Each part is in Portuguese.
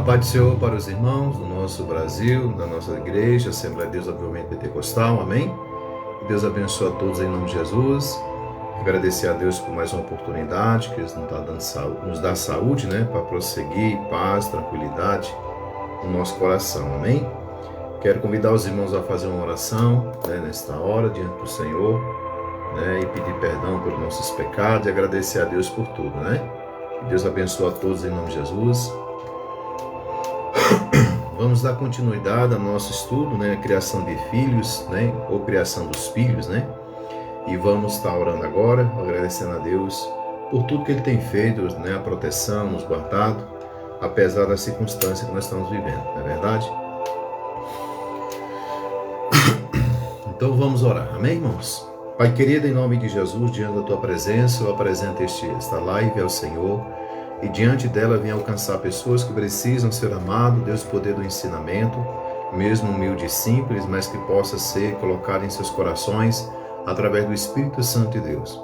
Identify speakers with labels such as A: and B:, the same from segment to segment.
A: paz do Senhor para os irmãos do nosso Brasil, da nossa igreja, Assembleia de Deus Avivamento Pentecostal, amém? Que Deus abençoe a todos em nome de Jesus. Agradecer a Deus por mais uma oportunidade, que Ele nos dá saúde, para prosseguir, paz, tranquilidade no nosso coração, amém? Quero convidar os irmãos a fazer uma oração, nesta hora, diante do Senhor, e pedir perdão pelos nossos pecados e agradecer a Deus por tudo, Que Deus abençoe a todos em nome de Jesus. Vamos dar continuidade ao nosso estudo, a criação de filhos, ou criação dos filhos, E vamos estar orando agora, agradecendo a Deus por tudo que Ele tem feito, a proteção, nos guardado, apesar da circunstância que nós estamos vivendo, não é verdade? Então vamos orar, amém, irmãos? Pai querido, em nome de Jesus, diante da Tua presença, eu apresento esta live ao Senhor, e diante dela vem alcançar pessoas que precisam ser amadas, Deus, poder do ensinamento, mesmo humilde e simples, mas que possa ser colocado em seus corações através do Espírito Santo de Deus.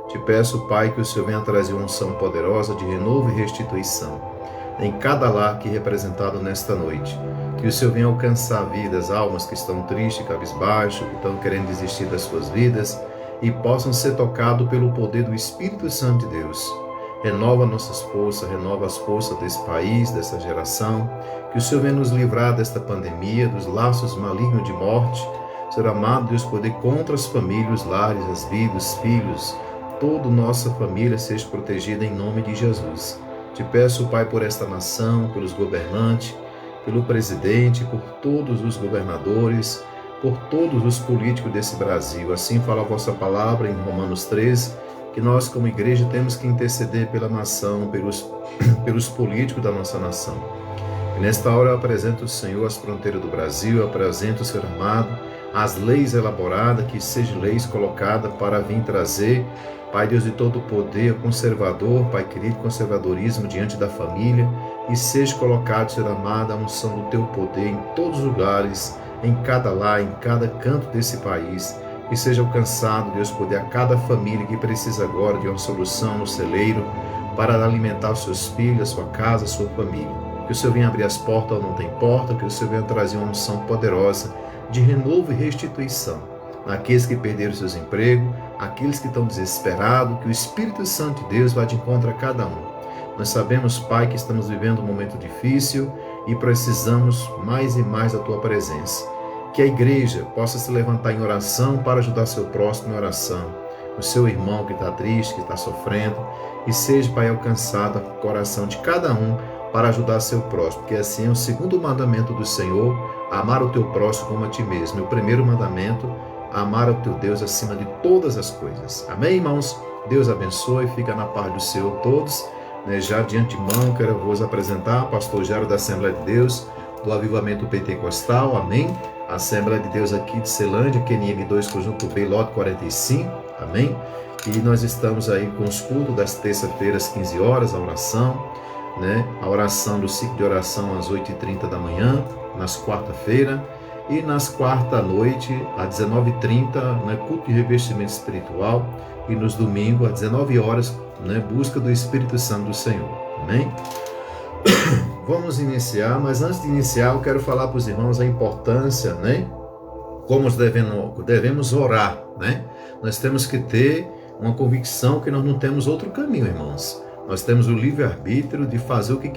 A: Te peço, Pai, que o Senhor venha trazer uma unção poderosa de renovo e restituição em cada lar aqui representado nesta noite. Que o Senhor venha alcançar vidas, almas que estão tristes, cabisbaixo, que estão querendo desistir das suas vidas e possam ser tocados pelo poder do Espírito Santo de Deus. Renova nossas forças, renova as forças desse país, dessa geração. Que o Senhor venha nos livrar desta pandemia, dos laços malignos de morte. Senhor amado, Deus, poder contra as famílias, os lares, as vidas, os filhos, toda nossa família seja protegida em nome de Jesus. Te peço, Pai, por esta nação, pelos governantes, pelo presidente, por todos os governadores, por todos os políticos desse Brasil. Assim fala a vossa palavra em Romanos 13, que nós como igreja temos que interceder pela nação, pelos políticos da nossa nação. E nesta hora eu apresento, Senhor, as fronteiras do Brasil, eu apresento, Senhor amado, as leis elaboradas, que sejam leis colocadas para vir trazer, Pai Deus de todo o poder, conservador, Pai querido, conservadorismo diante da família, e seja colocado, Senhor amado, a unção do Teu poder em todos os lugares, em cada lar, em cada canto desse país, e seja alcançado, Deus, poder a cada família que precisa agora de uma solução no celeiro, para alimentar os seus filhos, a sua casa, a sua família. Que o Senhor venha abrir as portas onde não tem porta, que o Senhor venha trazer uma unção poderosa de renovo e restituição naqueles que perderam seus empregos, aqueles que estão desesperados, que o Espírito Santo de Deus vá de encontro a cada um. Nós sabemos, Pai, que estamos vivendo um momento difícil e precisamos mais e mais da Tua presença. Que a igreja possa se levantar em oração para ajudar seu próximo em oração, o seu irmão que está triste, que está sofrendo, e seja, Pai, alcançado o coração de cada um para ajudar seu próximo, porque assim é o segundo mandamento do Senhor, amar o teu próximo como a ti mesmo. E o primeiro mandamento, amar o teu Deus acima de todas as coisas. Amém, irmãos? Deus abençoe, fica na paz do Senhor todos. Já de antemão, quero vos apresentar o pastor Jairo da Assembleia de Deus, do Avivamento Pentecostal, amém? A Assembleia de Deus aqui de Celândia, QNM 2, Conjunto B, lote 45, amém? E nós estamos aí com os cultos das terças-feiras, 15 horas, a oração, a oração do ciclo de oração às 8h30 da manhã, nas quarta-feiras, e nas quarta-noite, às 19h30, culto de revestimento espiritual, e nos domingos, às 19 horas, busca do Espírito Santo do Senhor, amém? Vamos iniciar, mas antes de iniciar, eu quero falar para os irmãos a importância, como devemos orar, Nós temos que ter uma convicção que nós não temos outro caminho, irmãos. Nós temos o livre-arbítrio de fazer o que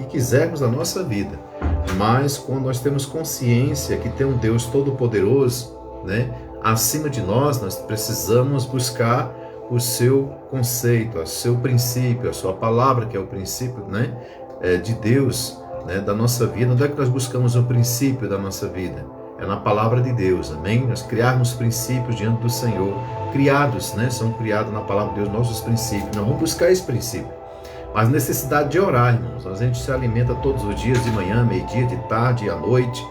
A: quisermos na nossa vida. Mas quando nós temos consciência que tem um Deus todo-poderoso, acima de nós precisamos buscar o seu conceito, o seu princípio, a sua palavra, que é o princípio de Deus, da nossa vida. Onde é que nós buscamos o princípio da nossa vida? É na palavra de Deus, amém? Nós criarmos princípios diante do Senhor, criados, são criados na palavra de Deus nossos princípios. Nós vamos buscar esse princípio. Mas necessidade de orar, irmãos. A gente se alimenta todos os dias, de manhã, meio-dia, de tarde e à noite,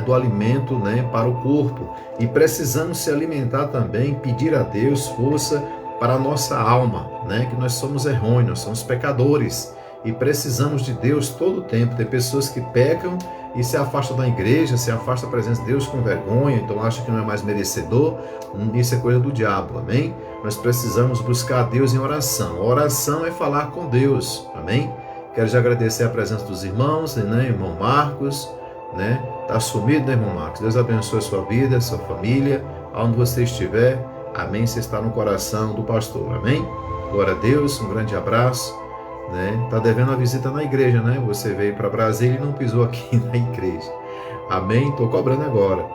A: do alimento para o corpo. E precisamos se alimentar também, pedir a Deus força para a nossa alma, que nós somos errôneos, nós somos pecadores. E precisamos de Deus todo o tempo. Tem pessoas que pecam e se afastam da igreja, se afastam da presença de Deus com vergonha, então acha que não é mais merecedor. Isso é coisa do diabo, amém? Nós precisamos buscar a Deus em oração. A oração é falar com Deus, amém? Quero já agradecer a presença dos irmãos, né? Irmão Marcos, né? Está sumido, né, irmão Marcos? Deus abençoe a sua vida, a sua família, aonde você estiver. Amém? Você está no coração do pastor. Amém? Glória a Deus, um grande abraço. Né? Está devendo uma visita na igreja, né? Você veio para Brasília e não pisou aqui na igreja. Amém? Estou cobrando agora.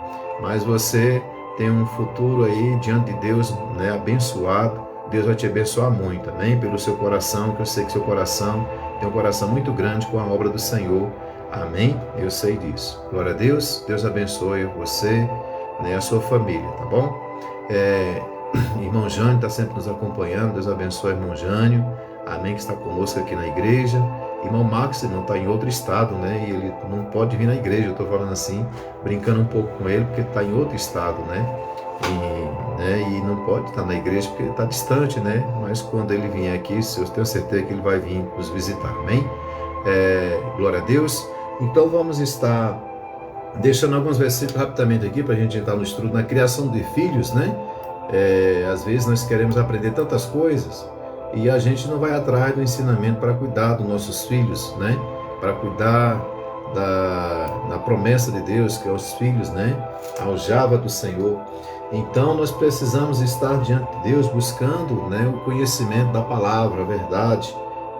A: Mas você tem um futuro aí diante de Deus, né? Abençoado. Deus vai te abençoar muito, amém? Pelo seu coração, que eu sei que seu coração tem um coração muito grande com a obra do Senhor. Amém? Eu sei disso. Glória a Deus. Deus abençoe você, né, a sua família, tá bom? Irmão Jânio está sempre nos acompanhando. Deus abençoe o irmão Jânio. Amém? Que está conosco aqui na igreja. Irmão Max não está em outro estado, né? E ele não pode vir na igreja. Eu estou falando assim, brincando um pouco com ele, porque está em outro estado, né? E não pode estar na igreja porque ele está distante, né? Mas quando ele vier aqui, eu tenho certeza que ele vai vir nos visitar. Amém? Glória a Deus. Então vamos estar deixando alguns versículos rapidamente aqui para a gente entrar no estudo na criação de filhos, né? Às vezes nós queremos aprender tantas coisas e a gente não vai atrás do ensinamento para cuidar dos nossos filhos, né? Para cuidar da promessa de Deus, que é os filhos, né? A aljava do Senhor. Então nós precisamos estar diante de Deus buscando, né, o conhecimento da palavra, a verdade,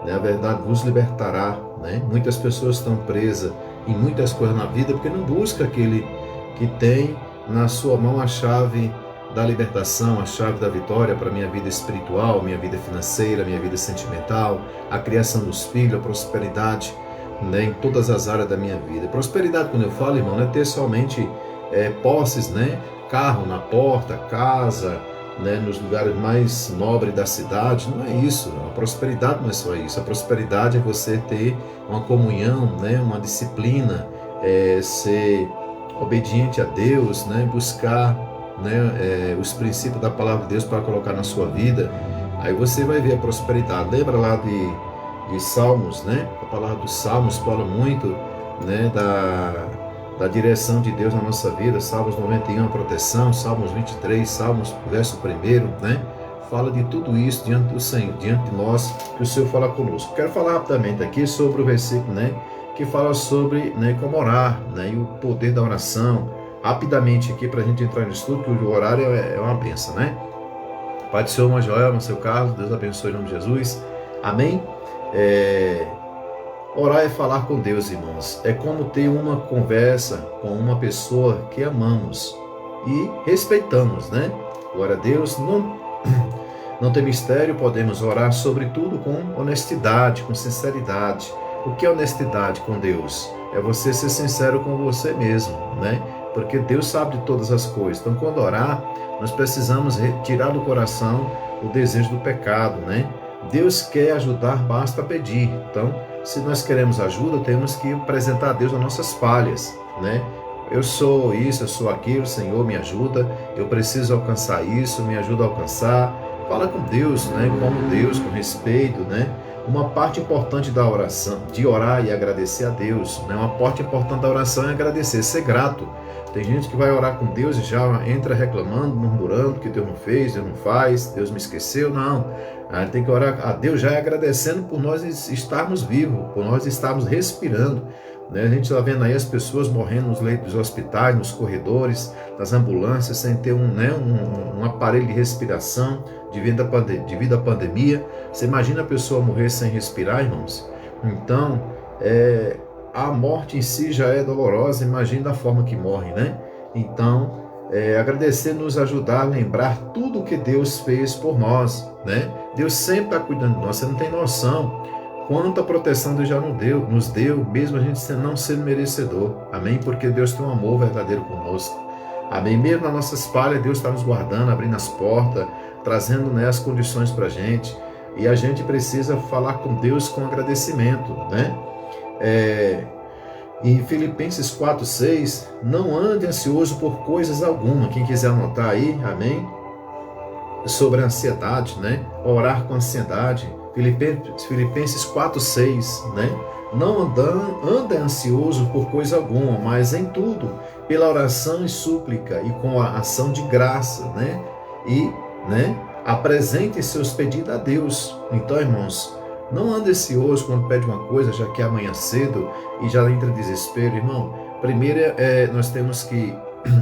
A: né? A verdade vos libertará, né? Muitas pessoas estão presas em muitas coisas na vida porque não busca aquele que tem na sua mão a chave da libertação, a chave da vitória para a minha vida espiritual, minha vida financeira, minha vida sentimental, a criação dos filhos, a prosperidade, né, em todas as áreas da minha vida. Prosperidade, quando eu falo, irmão, não é ter somente posses, né? Carro na porta, casa, né, nos lugares mais nobres da cidade. Não é isso. A prosperidade não é só isso. A prosperidade é você ter uma comunhão, né, uma disciplina, ser obediente a Deus, né, buscar, né, os princípios da palavra de Deus para colocar na sua vida. Aí você vai ver a prosperidade. Lembra lá de Salmos, né? A palavra dos Salmos fala muito, né, da direção de Deus na nossa vida. Salmos 91, a proteção. Salmos 23, Salmos, verso 1, né? Fala de tudo isso diante do Senhor, diante de nós, que o Senhor fala conosco. Quero falar rapidamente aqui sobre o versículo, né, que fala sobre, né, como orar, né, e o poder da oração. Rapidamente aqui para a gente entrar no estudo, que o horário é uma bênção, né? Pai do Senhor, irmã Joelma, seu Carlos, Deus abençoe em nome de Jesus. Amém? Orar é falar com Deus, irmãos. É como ter uma conversa com uma pessoa que amamos e respeitamos, né? Glória a Deus. Não tem mistério, podemos orar sobre tudo com honestidade, com sinceridade. O que é honestidade com Deus? É você ser sincero com você mesmo, né? Porque Deus sabe de todas as coisas. Então, quando orar, nós precisamos retirar do coração o desejo do pecado, né? Deus quer ajudar, basta pedir. Então, se nós queremos ajuda, temos que apresentar a Deus as nossas falhas, né? Eu sou isso, eu sou aquilo, Senhor, me ajuda. Eu preciso alcançar isso, me ajuda a alcançar. Fala com Deus, né? Como Deus, com respeito, né? Uma parte importante da oração, de orar e agradecer a Deus, né? Uma parte importante da oração é agradecer, ser grato. Tem gente que vai orar com Deus e já entra reclamando, murmurando que Deus não fez, Deus não faz, Deus me esqueceu. Não, a gente tem que orar a Deus já agradecendo por nós estarmos vivos, por nós estarmos respirando, né? A gente está vendo aí as pessoas morrendo nos leitos dos hospitais, nos corredores, nas ambulâncias, sem ter um aparelho de respiração devido à pandemia. Você imagina a pessoa morrer sem respirar, irmãos? Então, a morte em si já é dolorosa, imagina da forma que morre, né? Então, agradecer nos ajudar a lembrar tudo o que Deus fez por nós, né? Deus sempre está cuidando de nós, você não tem noção quanta proteção Deus já nos deu, mesmo a gente não sendo merecedor, amém? Porque Deus tem um amor verdadeiro conosco, amém? Mesmo nas nossas falhas, Deus está nos guardando, abrindo as portas, trazendo, né, as condições para a gente, e a gente precisa falar com Deus com agradecimento, né? Em Filipenses 4:6, não ande ansioso por coisas alguma. Quem quiser anotar aí, amém? Sobre a ansiedade, né? Orar com ansiedade. Filipenses 4:6, né? Não anda ansioso por coisa alguma, mas em tudo, pela oração e súplica e com a ação de graça, né? E, né, apresente seus pedidos a Deus. Então, irmãos, Não ande ansioso quando pede uma coisa, já que é amanhã cedo e já entra em desespero, irmão. Primeiro nós temos que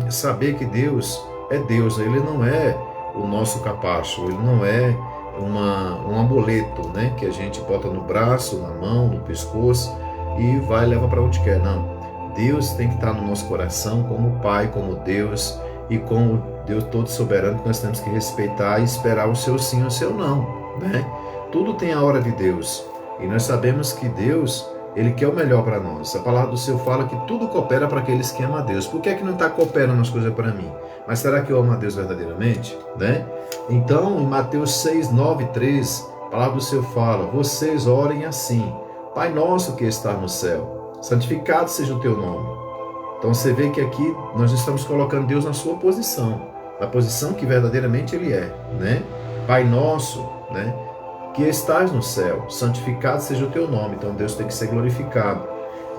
A: saber que Deus é Deus, Ele não é o nosso capacho, Ele não é um amuleto, né, que a gente bota no braço, na mão, no pescoço e vai e leva para onde quer. Não, Deus tem que estar no nosso coração como Pai, como Deus e como Deus todo soberano, que nós temos que respeitar e esperar o seu sim ou o seu não, né? Tudo tem a hora de Deus e nós sabemos que Deus, Ele quer o melhor para nós. A palavra do Senhor fala que tudo coopera para aqueles que amam a Deus. Por que é que não está cooperando as coisas para mim? Mas será que eu amo a Deus verdadeiramente? Né? Então, em Mateus 6, 9 e 13, a palavra do Senhor fala: vocês orem assim: Pai nosso que está no céu, santificado seja o teu nome. Então você vê que aqui nós estamos colocando Deus na sua posição, na posição que verdadeiramente Ele é, né? Pai nosso, né, que estás no céu, santificado seja o teu nome. Então Deus tem que ser glorificado.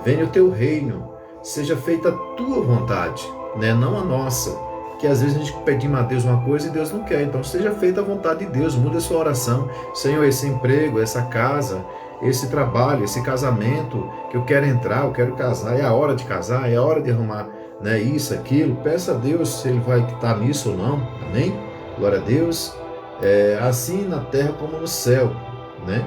A: Venha o teu reino, seja feita a tua vontade, né, não a nossa. Que às vezes a gente pedimos a Deus uma coisa e Deus não quer. Então seja feita a vontade de Deus, muda a sua oração. Senhor, esse emprego, essa casa, esse trabalho, esse casamento que eu quero entrar, eu quero casar, é a hora de casar, é a hora de arrumar, né, isso, aquilo. Peça a Deus se Ele vai estar nisso ou não. Amém? Glória a Deus. Assim na terra como no céu, né?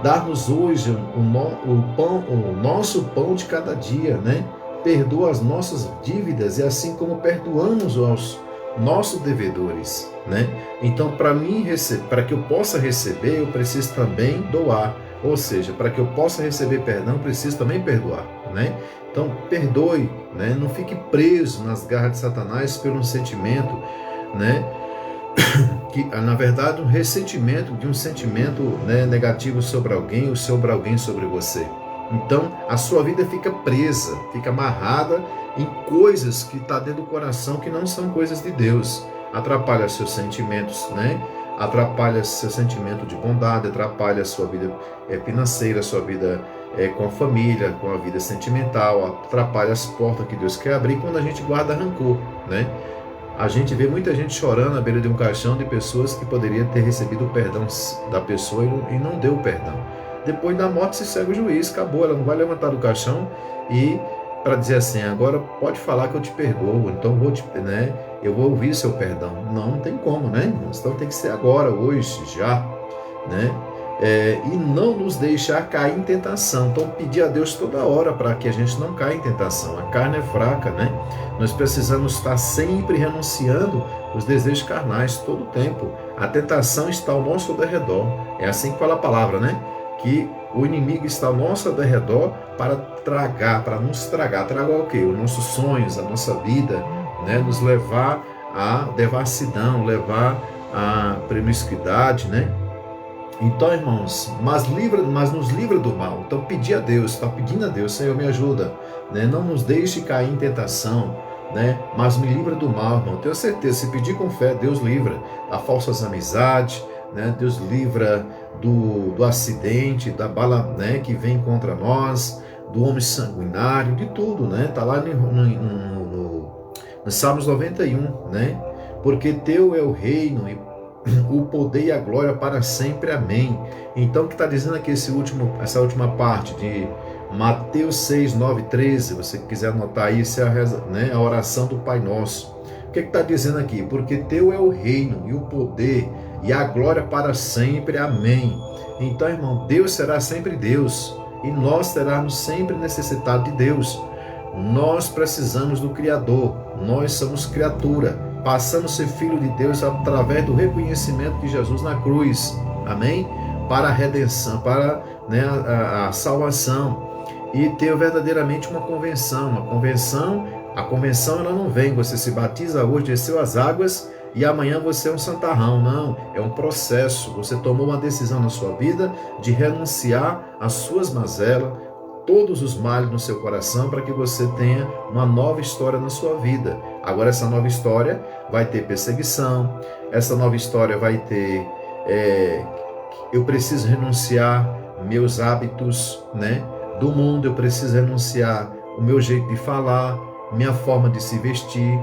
A: Dar-nos hoje o nosso pão de cada dia, né? Perdoa as nossas dívidas e assim como perdoamos aos nossos devedores, né? Então, para que eu possa receber, eu preciso também doar. Ou seja, para que eu possa receber perdão, eu preciso também perdoar, né? Então, perdoe, né? Não fique preso nas garras de Satanás por um sentimento, né, que na verdade um ressentimento de um sentimento, né, negativo sobre alguém ou sobre alguém sobre você. Então a sua vida fica presa, fica amarrada em coisas que está dentro do coração que não são coisas de Deus. Atrapalha seus sentimentos, né? Atrapalha seu sentimento de bondade, atrapalha a sua vida financeira, a sua vida com a família, com a vida sentimental, atrapalha as portas que Deus quer abrir quando a gente guarda rancor, né? A gente vê muita gente chorando à beira de um caixão de pessoas que poderia ter recebido o perdão da pessoa e não deu o perdão. Depois da morte se segue o juiz, acabou, ela não vai levantar do caixão e para dizer assim, agora pode falar que eu te perdoo, então eu vou ouvir seu perdão. Não tem como, né? Então tem que ser agora, hoje, já, né? E não nos deixar cair em tentação. Então pedir a Deus toda hora para que a gente não caia em tentação. A carne é fraca, né? Nós precisamos estar sempre renunciando os desejos carnais todo o tempo. A tentação está ao nosso derredor. É assim que fala a palavra, né? Que o inimigo está ao nosso derredor para tragar, para nos tragar. Tragar o quê? Os nossos sonhos, a nossa vida, né? Nos levar à devassidão, levar à promiscuidade, né? Então, irmãos, mas nos livra do mal. Então, pedir a Deus, está pedindo a Deus, Senhor, me ajuda, né? Não nos deixe cair em tentação, né? Mas me livra do mal, irmão. Tenho certeza, se pedir com fé, Deus livra da falsas amizades, né? Deus livra do acidente, da bala, né, que vem contra nós, do homem sanguinário, de tudo, né? Está lá no Salmos 91, né? Porque teu é o reino e o poder e a glória para sempre, amém. Então o que está dizendo aqui essa última parte de Mateus 6, 9, 13, você quiser anotar aí, isso é a oração do Pai Nosso. O que está dizendo aqui? Porque teu é o reino e o poder e a glória para sempre, amém. Então, irmão, Deus será sempre Deus e nós seremos sempre necessitados de Deus. Nós precisamos do Criador, nós somos criatura. Passamos a ser filho de Deus através do reconhecimento de Jesus na cruz, amém? Para a redenção, para, né, a salvação e ter verdadeiramente uma convenção. A convenção ela não vem, você se batiza hoje, desceu as águas e amanhã você é um santarrão, não, é um processo. Você tomou uma decisão na sua vida de renunciar às suas mazelas, todos os males no seu coração, para que você tenha uma nova história na sua vida. Agora essa nova história vai ter perseguição, essa nova história vai ter, eu preciso renunciar meus hábitos, né, do mundo, eu preciso renunciar o meu jeito de falar, minha forma de se vestir,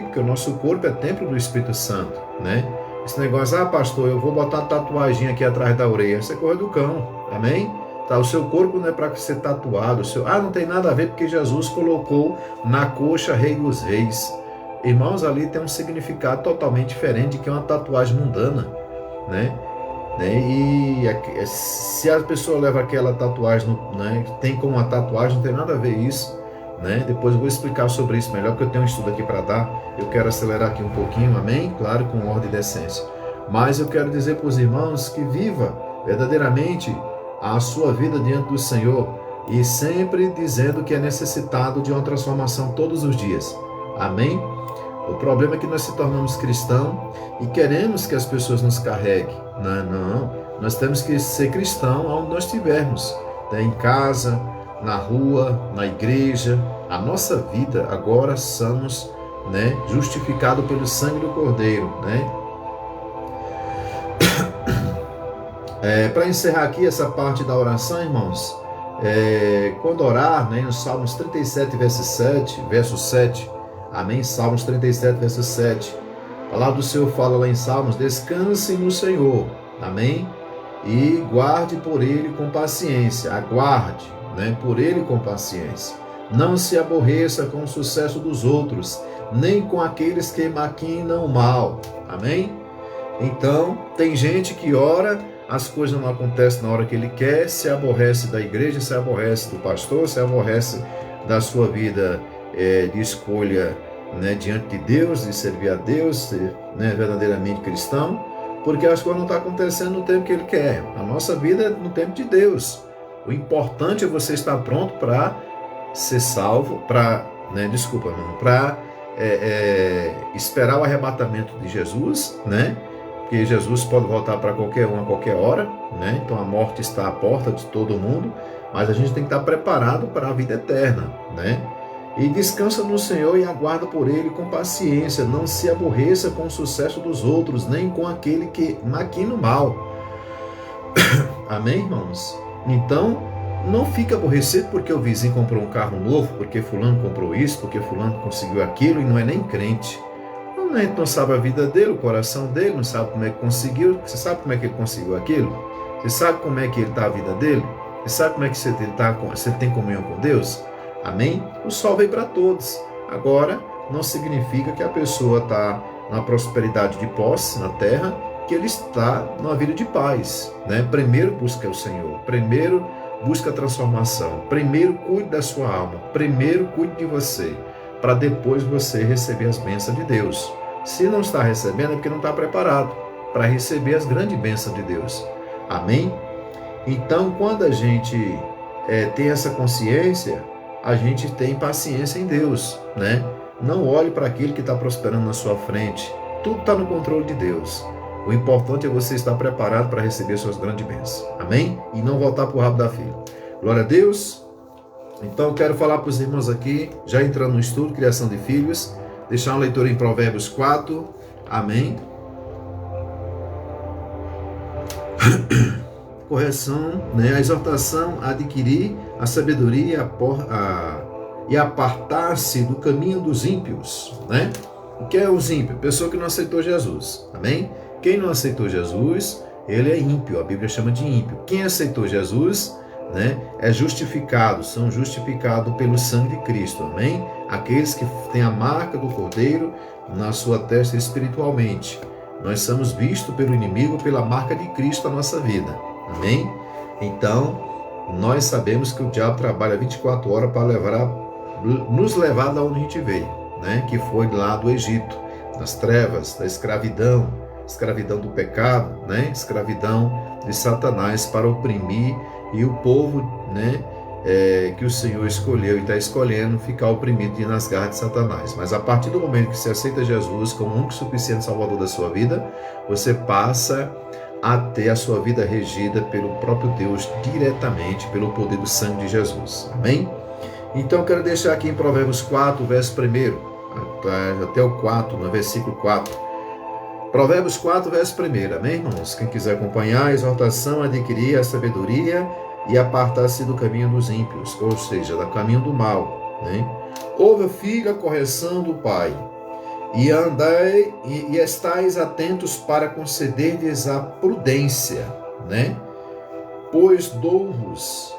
A: porque o nosso corpo é templo do Espírito Santo, né? Esse negócio, pastor, eu vou botar tatuagem aqui atrás da orelha. Isso é coisa do cão, amém? Tá, o seu corpo não é para ser tatuado. Não tem nada a ver porque Jesus colocou na coxa Rei dos Reis. Irmãos, ali tem um significado totalmente diferente que é uma tatuagem mundana, né? E se a pessoa leva aquela tatuagem, né, tem como uma tatuagem, não tem nada a ver isso, né? Depois eu vou explicar sobre isso melhor, porque eu tenho um estudo aqui para dar. Eu quero acelerar aqui um pouquinho, amém? Claro, com ordem e decência. Mas eu quero dizer para os irmãos que viva verdadeiramente a sua vida diante do Senhor e sempre dizendo que é necessitado de uma transformação todos os dias, amém? O problema é que nós se tornamos cristãos e queremos que as pessoas nos carreguem. Não. Nós temos que ser cristão onde nós estivermos, né? Em casa, na rua, na igreja. A nossa vida agora somos, né, justificados pelo sangue do Cordeiro, né? Para encerrar aqui essa parte da oração, irmãos, quando orar, né, no Salmos 37, verso 7, amém? Salmos 37, verso 7. A palavra do Senhor fala lá em Salmos: descanse no Senhor, amém? E guarde por Ele com paciência, aguarde, né, por Ele com paciência. Não se aborreça com o sucesso dos outros, nem com aqueles que maquinam o mal, amém? Então, tem gente que ora, as coisas não acontecem na hora que ele quer, se aborrece da igreja, se aborrece do pastor, se aborrece da sua vida de escolha, né, diante de Deus, de servir a Deus, ser, né, verdadeiramente cristão, porque as coisas não estão acontecendo no tempo que Ele quer. A nossa vida é no tempo de Deus. O importante é você estar pronto para ser salvo, para esperar o arrebatamento de Jesus, né? Porque Jesus pode voltar para qualquer um a qualquer hora, né? Então a morte está à porta de todo mundo, mas a gente tem que estar preparado para a vida eterna, né? E descansa no Senhor e aguarda por Ele com paciência. Não se aborreça com o sucesso dos outros, nem com aquele que maquina o mal. Amém, irmãos? Então, não fique aborrecido porque o vizinho comprou um carro novo, porque fulano comprou isso, porque fulano conseguiu aquilo e não é nem crente. Não sabe a vida dele, o coração dele, não sabe como é que conseguiu. Você sabe como é que ele conseguiu aquilo? Você sabe como é que ele está a vida dele? Você sabe como é que você tem comunhão com Deus? Amém? O sol veio para todos. Agora, não significa que a pessoa está na prosperidade de posse na terra, que ele está numa vida de paz, né? Primeiro busca o Senhor, primeiro busca a transformação, primeiro cuide da sua alma, primeiro cuide de você, para depois você receber as bênçãos de Deus. Se não está recebendo é porque não está preparado para receber as grandes bênçãos de Deus. Amém? Então, quando a gente tem essa consciência, a gente tem paciência em Deus, né? Não olhe para aquele que está prosperando na sua frente. Tudo está no controle de Deus. O importante é você estar preparado para receber suas grandes bênçãos. Amém? E não voltar para o rabo da fila. Glória a Deus. Então eu quero falar para os irmãos aqui, já entrando no estudo, criação de filhos, deixar uma leitura em Provérbios 4. Amém? Correção, né? A exortação a adquirir a sabedoria e apartar-se do caminho dos ímpios, né? O que é os ímpios? Pessoa que não aceitou Jesus, amém? Quem não aceitou Jesus, ele é ímpio, a Bíblia chama de ímpio. Quem aceitou Jesus, né, é justificado, são justificados pelo sangue de Cristo, amém? Aqueles que têm a marca do Cordeiro na sua testa espiritualmente. Nós somos vistos pelo inimigo pela marca de Cristo na nossa vida. Amém? Então, nós sabemos que o diabo trabalha 24 horas para nos levar da onde a gente veio, né? Que foi lá do Egito, das trevas, da escravidão do pecado, né? Escravidão de Satanás para oprimir e o povo, né? Que o Senhor escolheu e está escolhendo ficar oprimido e nas garras de Satanás. Mas a partir do momento que você aceita Jesus como único e suficiente Salvador da sua vida, você passa a ter a sua vida regida pelo próprio Deus diretamente, pelo poder do sangue de Jesus. Amém? Então eu quero deixar aqui em Provérbios 4, verso 1, até o 4, no versículo 4. Provérbios 4, verso 1. Amém, irmãos? Quem quiser acompanhar, a exortação a adquirir a sabedoria e apartar-se do caminho dos ímpios, ou seja, do caminho do mal, né? Ouve, filho, a correção do pai, e andai e estais atentos para conceder-lhes a prudência, né? Pois dou-vos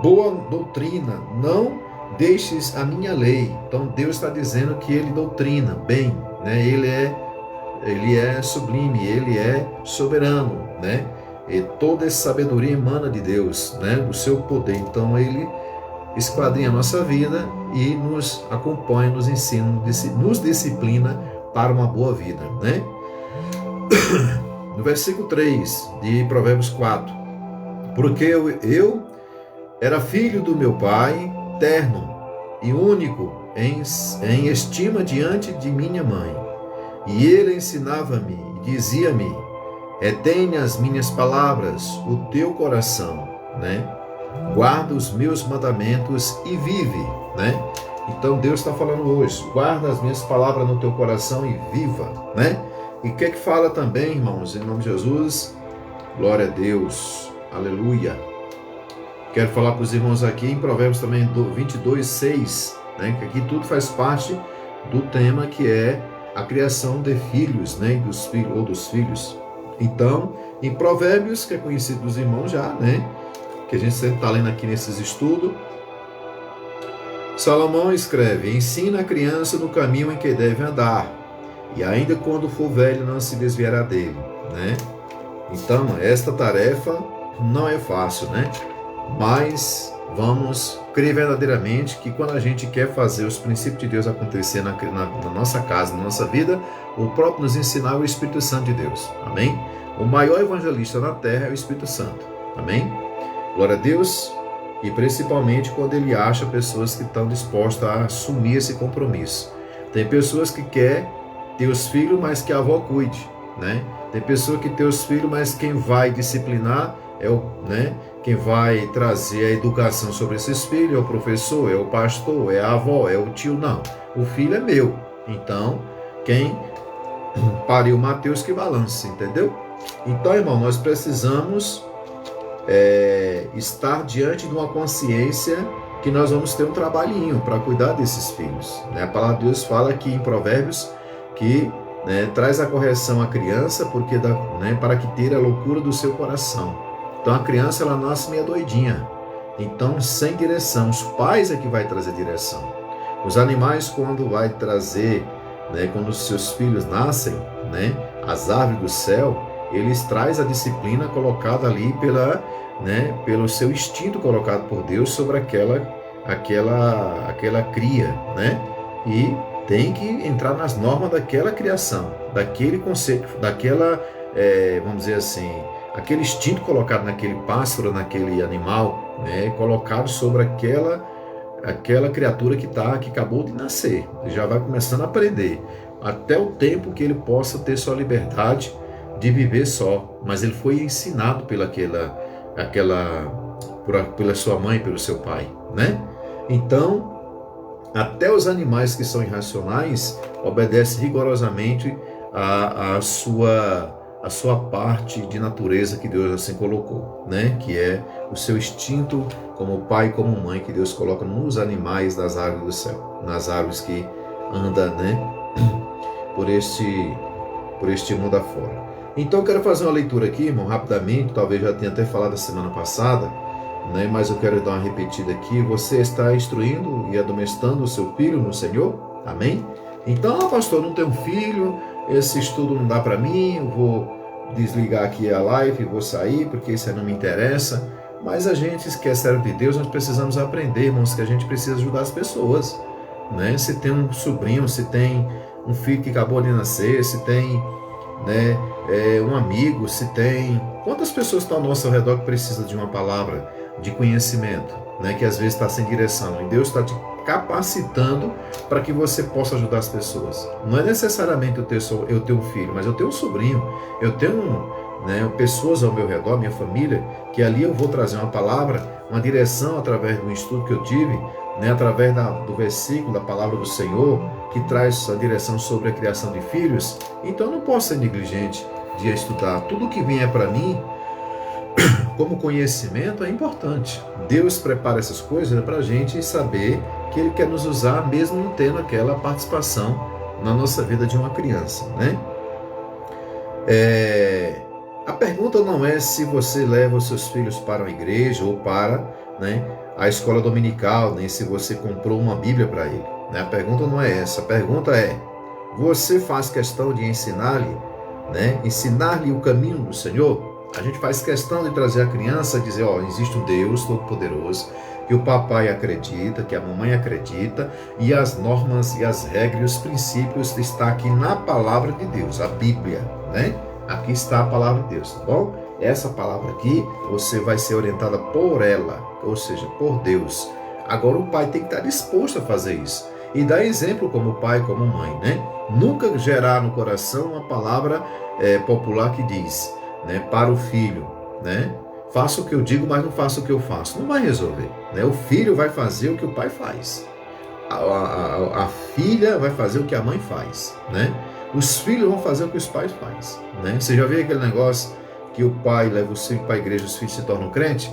A: boa doutrina, não deixes a minha lei. Então Deus está dizendo que Ele doutrina bem, né? Ele é sublime, Ele é soberano, né? E toda essa sabedoria emana de Deus, né? Do seu poder. Então Ele esquadrinha a nossa vida e nos acompanha, nos ensina, nos disciplina para uma boa vida, né? No versículo 3 de Provérbios 4: porque eu era filho do meu pai, terno e único em estima diante de minha mãe, e ele ensinava-me e dizia-me: retém as minhas palavras, o teu coração, né? Guarda os meus mandamentos e vive, né? Então Deus está falando hoje: guarda as minhas palavras no teu coração e viva, né? E o que é que fala também, irmãos, em nome de Jesus? Glória a Deus, aleluia. Quero falar para os irmãos aqui em Provérbios também 22, 6, né? Que aqui tudo faz parte do tema que é a criação de filhos, né? Dos filhos ou dos filhos. Então, em Provérbios, que é conhecido dos irmãos já, né? Que a gente sempre está lendo aqui nesses estudos, Salomão escreve: ensina a criança no caminho em que deve andar, e ainda quando for velho não se desviará dele, né? Então, esta tarefa não é fácil, né? Mas vamos crer verdadeiramente que quando a gente quer fazer os princípios de Deus acontecer na nossa casa, na nossa vida, o próprio nos ensinar é o Espírito Santo de Deus, amém? O maior evangelista na terra é o Espírito Santo, amém? Glória a Deus, e principalmente quando ele acha pessoas que estão dispostas a assumir esse compromisso. Tem pessoas que querem ter os filhos, mas que a avó cuide, né? Tem pessoa que tem os filhos, mas quem vai disciplinar é o, né? Quem vai trazer a educação sobre esses filhos é o professor, é o pastor, é a avó, é o tio. Não, o filho é meu. Então, quem pariu Mateus que balance, entendeu? Então, irmão, nós precisamos estar diante de uma consciência que nós vamos ter um trabalhinho para cuidar desses filhos, né? A palavra de Deus fala aqui em Provérbios que, né, traz a correção à criança porque né, para que tire a loucura do seu coração. Então a criança ela nasce meio doidinha, então sem direção. Os pais é que vai trazer direção. Os animais quando vai trazer, né, quando os seus filhos nascem, né, as árvores do céu, eles trazem a disciplina colocada ali pelo seu instinto colocado por Deus sobre aquela cria, né? E tem que entrar nas normas daquela criação, daquele conceito, vamos dizer assim, aquele instinto colocado naquele pássaro, naquele animal, né? Colocado sobre aquela criatura que acabou de nascer. Ele já vai começando a aprender, até o tempo que ele possa ter sua liberdade de viver só, mas ele foi ensinado pela sua mãe, pelo seu pai, né? Então, até os animais que são irracionais obedecem rigorosamente a sua parte de natureza que Deus assim colocou, né? Que é o seu instinto como pai e como mãe que Deus coloca nos animais das árvores do céu, nas árvores que andam, né? por este mundo afora. Então eu quero fazer uma leitura aqui, irmão, rapidamente, talvez já tenha até falado a semana passada, né? Mas eu quero dar uma repetida aqui. Você está instruindo e admoestando o seu filho no Senhor? Amém? Então, pastor, não tenho filho, esse estudo não dá para mim, eu vou desligar aqui a live, vou sair, porque isso aí não me interessa. Mas a gente que é servo de Deus, nós precisamos aprender, irmãos, que a gente precisa ajudar as pessoas, né? Se tem um sobrinho, se tem um filho que acabou de nascer, se tem, né, um amigo, se tem... Quantas pessoas estão ao nosso redor que precisam de uma palavra de conhecimento, né, que às vezes está sem direção, e Deus está te capacitando para que você possa ajudar as pessoas. Não é necessariamente eu ter um filho, mas eu tenho um sobrinho, eu tenho pessoas ao meu redor, minha família, que ali eu vou trazer uma palavra, uma direção através do estudo que eu tive, né, através do versículo, da palavra do Senhor, que traz a direção sobre a criação de filhos. Então eu não posso ser negligente de estudar. Tudo que vier para mim como conhecimento é importante. Deus prepara essas coisas para a gente saber que Ele quer nos usar mesmo não tendo aquela participação na nossa vida de uma criança, né? A pergunta não é se você leva os seus filhos para a igreja ou para, né, a escola dominical, nem se você comprou uma Bíblia para ele, né? A pergunta não é essa. A pergunta é: você faz questão de ensinar-lhe, né, ensinar-lhe o caminho do Senhor? A gente faz questão de trazer a criança e dizer, existe um Deus Todo-Poderoso, que o papai acredita, que a mamãe acredita, e as normas e as regras e os princípios estão aqui na palavra de Deus, a Bíblia, né? Aqui está a palavra de Deus, tá bom? Essa palavra aqui, você vai ser orientada por ela, ou seja, por Deus. Agora o pai tem que estar disposto a fazer isso. E dar exemplo como pai, como mãe, né? Nunca gerar no coração uma palavra popular que diz, né, para o filho, né? Faça o que eu digo, mas não faça o que eu faço. Não vai resolver, né? O filho vai fazer o que o pai faz. A filha vai fazer o que a mãe faz, né? Os filhos vão fazer o que os pais fazem, né? Você já viu aquele negócio que o pai leva os filhos para a igreja, os filhos se tornam crentes?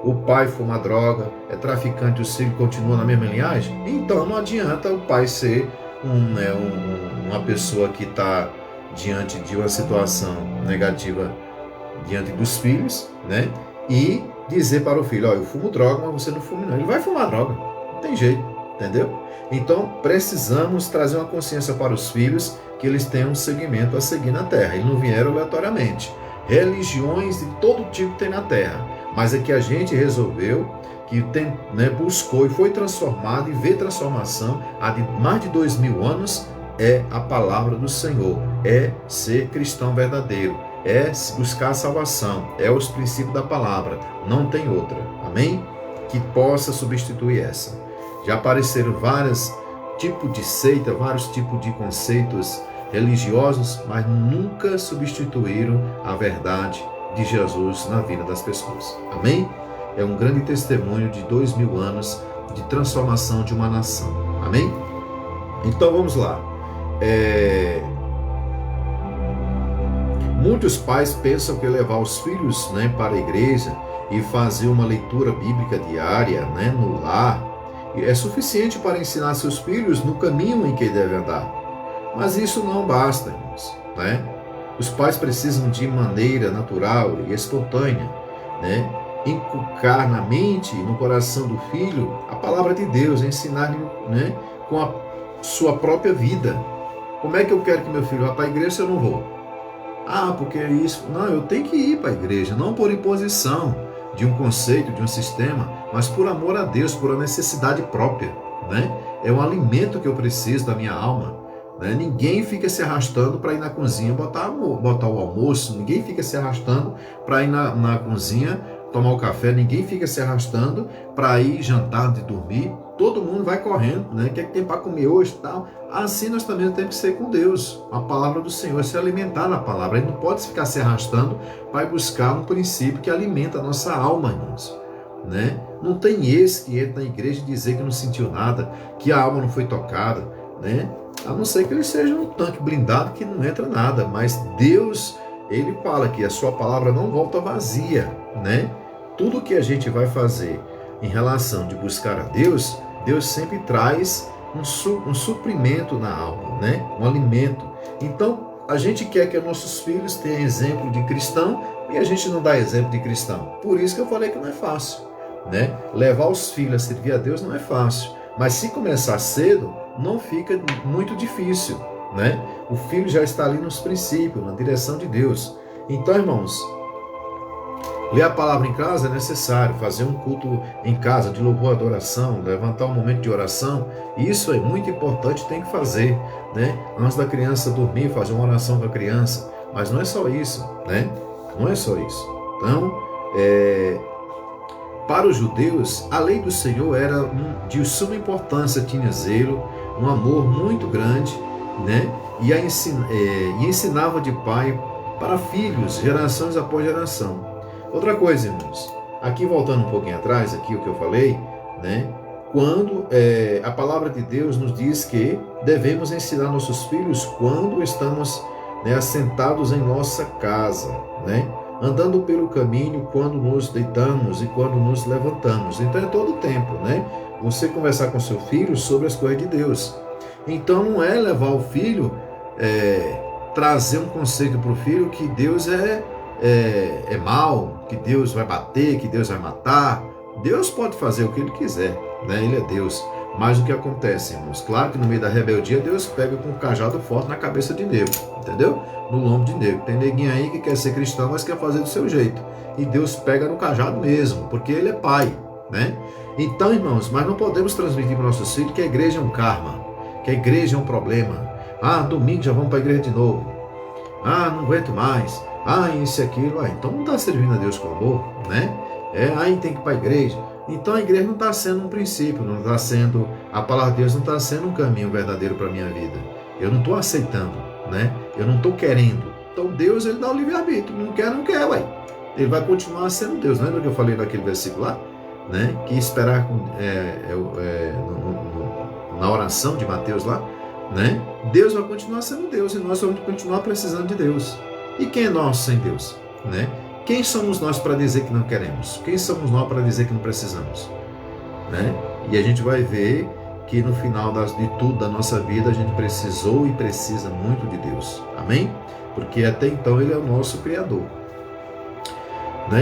A: O pai fuma droga, é traficante, os filhos continuam na mesma linhagem? Então não adianta o pai ser uma pessoa que está diante de uma situação negativa diante dos filhos, né? E dizer para o filho, eu fumo droga, mas você não fuma não. Ele vai fumar droga, não tem jeito, entendeu? Então precisamos trazer uma consciência para os filhos que eles têm um segmento a seguir na terra. Eles não vieram aleatoriamente. Religiões de todo tipo tem na terra, mas é que a gente resolveu, que tem, né, buscou e foi transformado e vê transformação há mais de 2000 anos, é a palavra do Senhor, é ser cristão verdadeiro, é buscar a salvação, é os princípios da palavra, não tem outra, amém? Que possa substituir essa. Já apareceram vários tipos de seita, vários tipos de conceitos religiosos, mas nunca substituíram a verdade de Jesus na vida das pessoas, amém? É um grande testemunho de 2000 anos de transformação de uma nação, amém? Então vamos lá. Muitos pais pensam que levar os filhos, né, para a igreja e fazer uma leitura bíblica diária, né, no lar é suficiente para ensinar seus filhos no caminho em que devem andar. Mas isso não basta, irmãos, né? Os pais precisam de maneira natural e espontânea, né, inculcar na mente e no coração do filho a palavra de Deus, ensinar-lhe, né, com a sua própria vida. Como é que eu quero que meu filho vá para a igreja se eu não vou? Porque é isso. Não, eu tenho que ir para a igreja, não por imposição de um conceito, de um sistema, mas por amor a Deus, por a necessidade própria, né? É um alimento que eu preciso da minha alma, né? Ninguém fica se arrastando para ir na cozinha botar o almoço, ninguém fica se arrastando para ir na cozinha tomar o café, ninguém fica se arrastando para ir jantar, de dormir. Todo mundo vai correndo, né? O que é que tem para comer hoje e tal? Assim nós também temos que ser com Deus. A palavra do Senhor é se alimentar na palavra. A gente não pode ficar se arrastando para ir buscar um princípio que alimenta a nossa alma, irmãos, né? Não tem esse que entra na igreja e dizer que não sentiu nada, que a alma não foi tocada, né? A não ser que ele seja um tanque blindado que não entra nada. Mas Deus, ele fala que a sua palavra não volta vazia, né? Tudo que a gente vai fazer em relação de buscar a Deus, Deus sempre traz um suprimento na alma, né? Um alimento. Então, a gente quer que nossos filhos tenham exemplo de cristão e a gente não dá exemplo de cristão. Por isso que eu falei que não é fácil, né? Levar os filhos a servir a Deus não é fácil. Mas se começar cedo, não fica muito difícil, né? O filho já está ali nos princípios, na direção de Deus. Então, irmãos, ler a palavra em casa é necessário, fazer um culto em casa de louvor e adoração, levantar um momento de oração, isso é muito importante, tem que fazer, né? Antes da criança dormir, fazer uma oração com a criança, mas não é só isso, né? Não é só isso. Então, para os judeus, a lei do Senhor era de suma importância, tinha zelo, um amor muito grande, né? E ensinava de pai para filhos, gerações após geração. Outra coisa, irmãos, aqui voltando um pouquinho atrás, aqui o que eu falei, né? Quando a palavra de Deus nos diz que devemos ensinar nossos filhos quando estamos, né, assentados em nossa casa, né? Andando pelo caminho, quando nos deitamos e quando nos levantamos. Então é todo o tempo, né? Você conversar com seu filho sobre as coisas de Deus. Então não é levar o filho, trazer um conceito para o filho que Deus é mal, que Deus vai bater, que Deus vai matar. Deus pode fazer o que Ele quiser, né? Ele é Deus. Mas o que acontece, irmãos? Claro que no meio da rebeldia, Deus pega com um cajado forte na cabeça de nego, entendeu? No lombo de nego. Tem neguinho aí que quer ser cristão, mas quer fazer do seu jeito. E Deus pega no cajado mesmo, porque Ele é Pai, né? Então, irmãos, mas não podemos transmitir para nossos filhos que a igreja é um karma, que a igreja é um problema. Ah, domingo já vamos para a igreja de novo. Ah, não aguento mais. Ah, isso e aquilo. Então não está servindo a Deus com amor, né? Aí tem que ir para a igreja. Então a igreja não está sendo um princípio, não está sendo, a palavra de Deus não está sendo um caminho verdadeiro para a minha vida. Eu não estou aceitando, né? Eu não estou querendo. Então Deus, Ele dá o livre-arbítrio. Não quer, ué. Ele vai continuar sendo Deus. Lembra que eu falei naquele versículo lá? Né? Que esperar na oração de Mateus lá, né? Deus vai continuar sendo Deus e nós vamos continuar precisando de Deus. E quem é nós sem Deus, né? Quem somos nós para dizer que não queremos? Quem somos nós para dizer que não precisamos, né? E a gente vai ver que no final de tudo da nossa vida a gente precisou e precisa muito de Deus, amém? Porque até então Ele é o nosso Criador.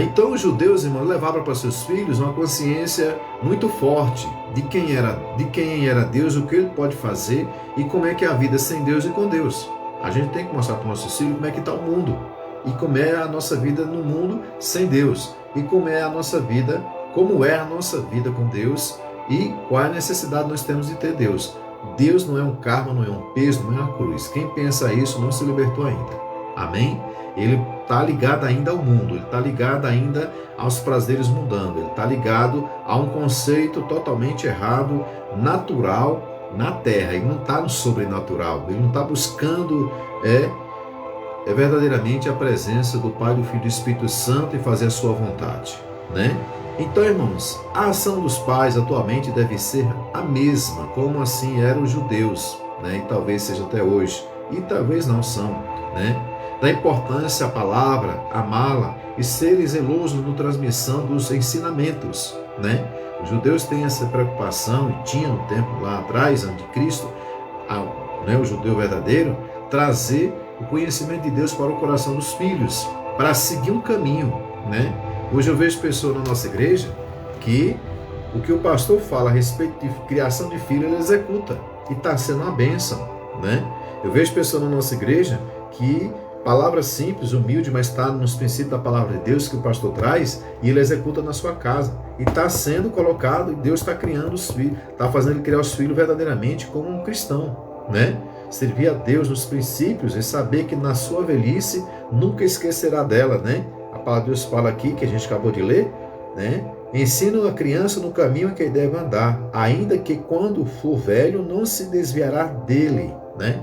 A: Então os judeus, irmãos, levavam para seus filhos uma consciência muito forte de quem era Deus, o que Ele pode fazer e como é que é a vida sem Deus e com Deus. A gente tem que mostrar para os nossos filhos como é que está o mundo e como é a nossa vida no mundo sem Deus e como é a nossa vida com Deus e qual é a necessidade nós temos de ter Deus. Deus não é um karma, não é um peso, não é uma cruz. Quem pensa isso não se libertou ainda. Amém? Ele está ligado ainda ao mundo, ele está ligado ainda aos prazeres mundando, ele está ligado a um conceito totalmente errado, natural na terra. Ele não está no sobrenatural, ele não está buscando verdadeiramente a presença do Pai, do Filho e do Espírito Santo e fazer a sua vontade, né? Então, irmãos, a ação dos pais atualmente deve ser a mesma, como assim eram os judeus, né? E talvez seja até hoje, e talvez não são, né? Da importância à palavra, amá-la e serem zelosos na transmissão dos ensinamentos, né? Os judeus têm essa preocupação, e tinham no tempo lá atrás, antes de Cristo, o judeu verdadeiro, trazer o conhecimento de Deus para o coração dos filhos, para seguir um caminho, né? Hoje eu vejo pessoas na nossa igreja que o que o pastor fala a respeito de criação de filho, ele executa, e está sendo uma bênção, né? Eu vejo pessoas na nossa igreja que palavra simples, humilde, mas está nos princípios da palavra de Deus que o pastor traz e ele executa na sua casa. E está sendo colocado, e Deus está criando os filhos, está fazendo ele criar os filhos verdadeiramente como um cristão, né? Servir a Deus nos princípios e saber que na sua velhice nunca esquecerá dela, né? A palavra de Deus fala aqui, que a gente acabou de ler, né? Ensina a criança no caminho em que deve andar, ainda que quando for velho não se desviará dele, né?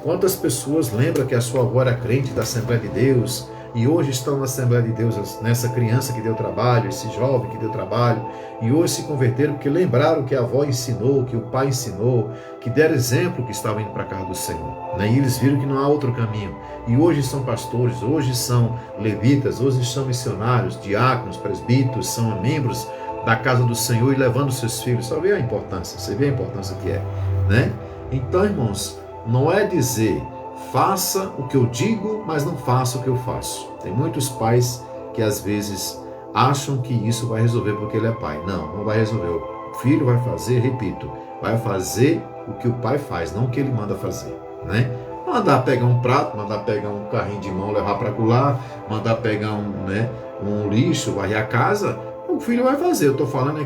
A: Quantas pessoas lembram que a sua avó era crente da Assembleia de Deus e hoje estão na Assembleia de Deus, nessa criança que deu trabalho, esse jovem que deu trabalho, e hoje se converteram porque lembraram que a avó ensinou, que o pai ensinou, que deram exemplo que estavam indo para a casa do Senhor, né? E eles viram que não há outro caminho. E hoje são pastores, hoje são levitas, hoje são missionários, diáconos, presbíteros, são membros da casa do Senhor e levando seus filhos. Só vê a importância, você vê a importância que é, né? Então, irmãos, não é dizer, faça o que eu digo, mas não faça o que eu faço. Tem muitos pais que às vezes acham que isso vai resolver porque ele é pai. Não vai resolver. O filho vai fazer, repito, vai fazer o que o pai faz, não o que ele manda fazer, né? Mandar pegar um prato, mandar pegar um carrinho de mão, levar para colar, mandar pegar um lixo, varrer a casa, o filho vai fazer. Eu estou falando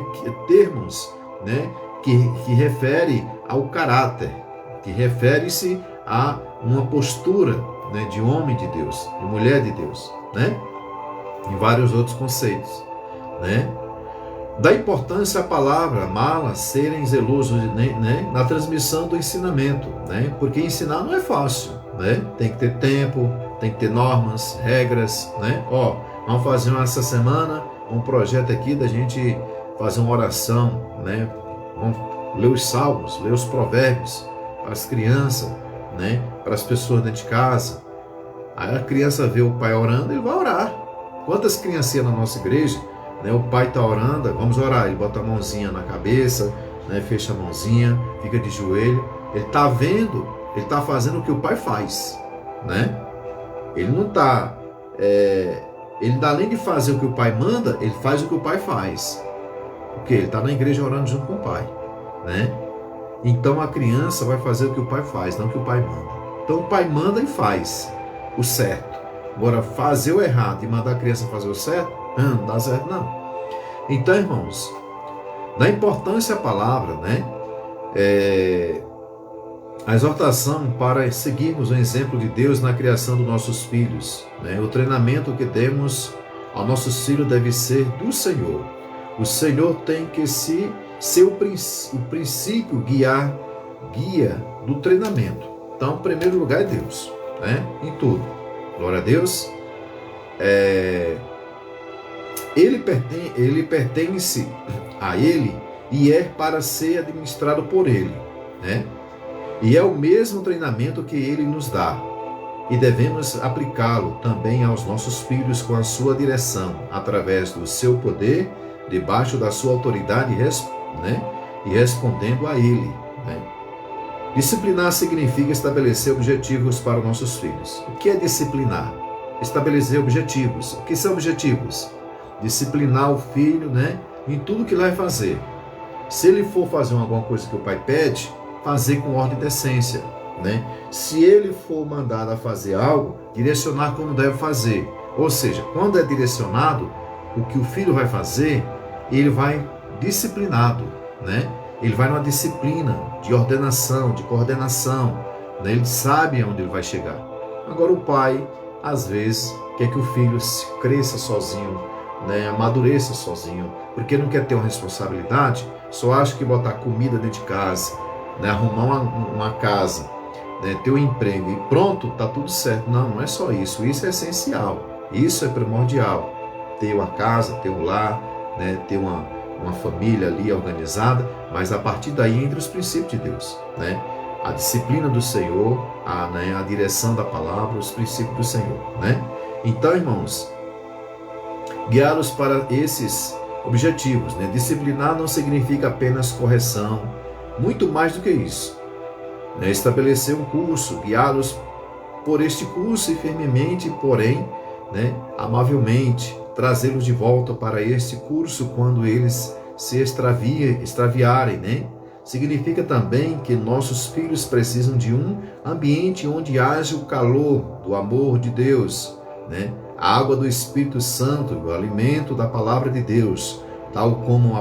A: termos, né, que refere ao caráter, que refere-se a uma postura, né, de homem de Deus, de mulher de Deus, né? E vários outros conceitos, né? Da importância à palavra, amá-la, serem zelosos, né, na transmissão do ensinamento, né? Porque ensinar não é fácil, né? Tem que ter tempo, tem que ter normas, regras, né? Vamos fazer essa semana um projeto aqui da gente fazer uma oração, né? Vamos ler os salmos, ler os provérbios para as crianças, né? Para as pessoas dentro de casa. Aí a criança vê o pai orando, ele vai orar. Quantas criancinhas na nossa igreja, né? O pai está orando, vamos orar, ele bota a mãozinha na cabeça, né? Fecha a mãozinha, fica de joelho, Ele está vendo, ele está fazendo o que o pai faz, né? Ele não está... ele, além de fazer o que o pai manda, ele faz o que o pai faz. Porque ele está na igreja orando junto com o pai, né? Então a criança vai fazer o que o pai faz, não o que o pai manda. Então o pai manda e faz o certo. Agora, fazer o errado e mandar a criança fazer o certo, não dá certo não. Então, irmãos, da importância da palavra, né? A exortação para seguirmos o exemplo de Deus na criação dos nossos filhos, né? O treinamento que demos aos nossos filhos deve ser do Senhor. O Senhor tem que ser o princípio guia do treinamento. Então, em primeiro lugar é Deus, né? Em tudo. Glória a Deus. Ele pertence a Ele e é para ser administrado por Ele, né? E é o mesmo treinamento que Ele nos dá. E devemos aplicá-lo também aos nossos filhos com a sua direção, através do seu poder, debaixo da sua autoridade, né? E respondendo a Ele, né? Disciplinar significa estabelecer objetivos para os nossos filhos. O que é disciplinar? Estabelecer objetivos. O que são objetivos? Disciplinar o filho, né, em tudo que ele vai fazer. Se ele for fazer alguma coisa que o pai pede, fazer com ordem e decência, né? Se ele for mandado a fazer algo, direcionar como deve fazer. Ou seja, quando é direcionado o que o filho vai fazer, ele vai disciplinado, né? Ele vai numa disciplina de ordenação, de coordenação, né? Ele sabe aonde ele vai chegar. Agora o pai, às vezes, quer que o filho cresça sozinho, né? Amadureça sozinho, porque não quer ter uma responsabilidade, só acha que botar comida dentro de casa, né? Arrumar uma casa, né? Ter um emprego e pronto, tá tudo certo. Não, não é só isso. Isso é essencial, isso é primordial. Ter uma casa, ter um lar, né? Ter uma família ali organizada, mas a partir daí entra os princípios de Deus, né? A disciplina do Senhor, a direção da palavra, os princípios do Senhor, né? Então, irmãos, guiá-los para esses objetivos, né? Disciplinar não significa apenas correção, muito mais do que isso, né? Estabelecer um curso, guiá-los por este curso e firmemente, porém, né, amavelmente, trazê-los de volta para este curso quando eles se extraviarem, né? Significa também que nossos filhos precisam de um ambiente onde haja o calor do amor de Deus, né? A água do Espírito Santo, o alimento da palavra de Deus, tal como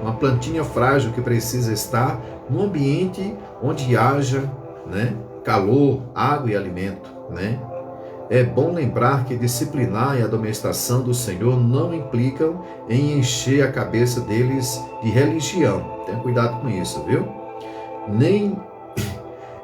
A: uma plantinha frágil que precisa estar num ambiente onde haja, né, calor, água e alimento, né? É bom lembrar que disciplinar e a admoestação do Senhor não implicam em encher a cabeça deles de religião. Tenha cuidado com isso, viu? Nem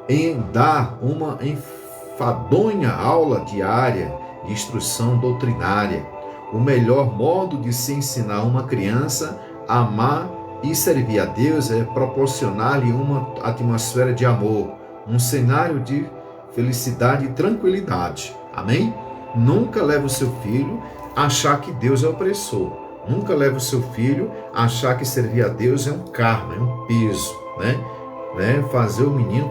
A: em dar uma enfadonha aula diária de instrução doutrinária. O melhor modo de se ensinar uma criança a amar e servir a Deus é proporcionar-lhe uma atmosfera de amor, um cenário de felicidade e tranquilidade. Amém? Nunca leve o seu filho a achar que Deus é opressor. Nunca leve o seu filho a achar que servir a Deus é um karma, é um peso, né? Fazer o menino,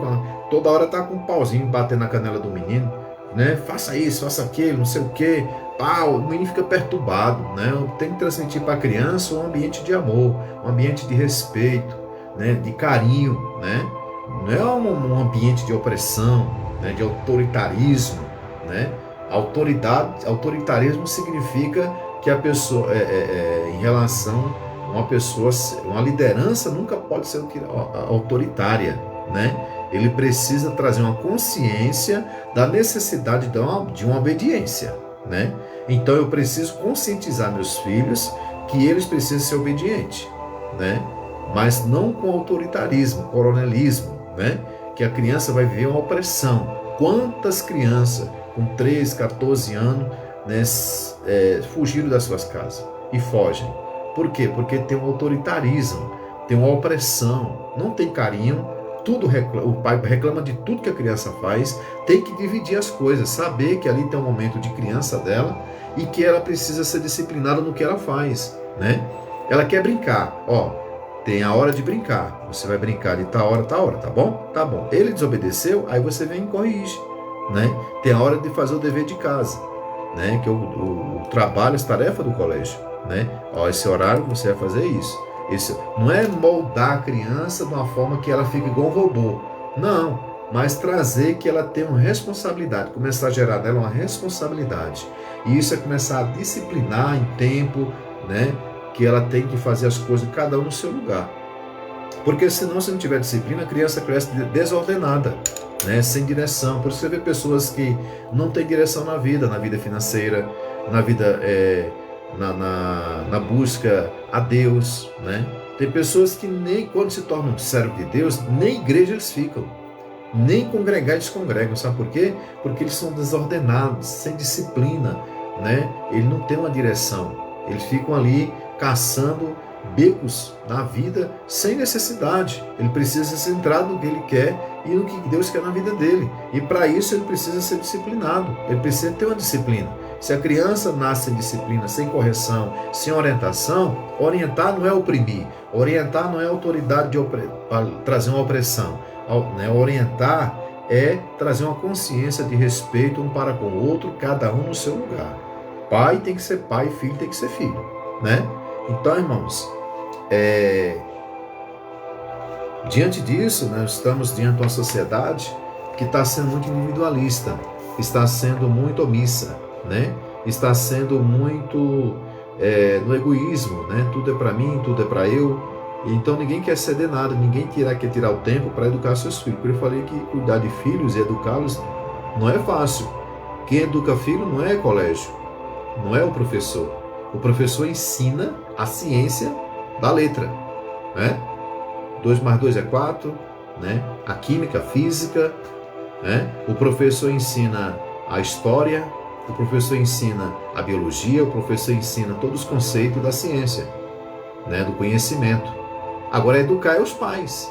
A: toda hora tá com um pauzinho batendo na canela do menino, né? Faça isso, faça aquilo, não sei o quê. O menino fica perturbado, né? Tem que transmitir para a criança um ambiente de amor, um ambiente de respeito, né? De carinho, né? Não é um ambiente de opressão, né? De autoritarismo, né? Autoritarismo significa que a pessoa, em relação a uma liderança nunca pode ser autoritária, né? Ele precisa trazer uma consciência da necessidade de uma obediência, né? Então eu preciso conscientizar meus filhos que eles precisam ser obedientes, né? Mas não com autoritarismo, coronelismo, né? Que a criança vai viver uma opressão. Quantas crianças com 13, 14 anos, né, fugiram das suas casas e fogem? Por quê? Porque tem um autoritarismo, tem uma opressão, não tem carinho, o pai reclama de tudo que a criança faz, tem que dividir as coisas, saber que ali tem um momento de criança dela e que ela precisa ser disciplinada no que ela faz, né? Ela quer brincar, Tem a hora de brincar. Você vai brincar de tal hora, tá bom? Tá bom. Ele desobedeceu, aí você vem e corrige, né? Tem a hora de fazer o dever de casa, né? Que é o trabalho, as tarefas do colégio, né? Ó, esse horário você vai fazer isso. Isso não é moldar a criança de uma forma que ela fique igual um robô. Não, mas trazer que ela tenha uma responsabilidade, começar a gerar nela uma responsabilidade. E isso é começar a disciplinar em tempo, né? Que ela tem que fazer as coisas, cada um no seu lugar. Porque senão, se não tiver disciplina, a criança cresce desordenada, né? Sem direção. Por isso você vê pessoas que não têm direção na vida financeira, na vida, na busca a Deus, né? Tem pessoas que nem quando se tornam servo de Deus, nem igreja eles ficam. Nem congregar eles congregam. Sabe por quê? Porque eles são desordenados, sem disciplina, né? Eles não têm uma direção. Eles ficam ali caçando becos na vida sem necessidade. Ele precisa ser centrado no que ele quer e no que Deus quer na vida dele. E para isso ele precisa ser disciplinado. Ele precisa ter uma disciplina. Se a criança nasce sem disciplina, sem correção, sem orientação, orientar não é oprimir. Orientar não é autoridade para trazer uma opressão. Orientar é trazer uma consciência de respeito um para com o outro, cada um no seu lugar. Pai tem que ser pai, filho tem que ser filho, né? Então, irmãos, diante disso, nós estamos diante de uma sociedade que está sendo muito individualista, está sendo muito omissa, né? Está sendo muito no egoísmo, né? Tudo é para mim, tudo é para eu. Então ninguém quer ceder nada, ninguém quer tirar o tempo para educar seus filhos. Por isso eu falei que cuidar de filhos e educá-los não é fácil. Quem educa filho não é colégio, não é o professor. O professor ensina a ciência da letra, né? 2 mais 2 é 4, né? A química, a física, né? O professor ensina a história, o professor ensina a biologia, o professor ensina todos os conceitos da ciência, né? Do conhecimento. Agora, educar é os pais.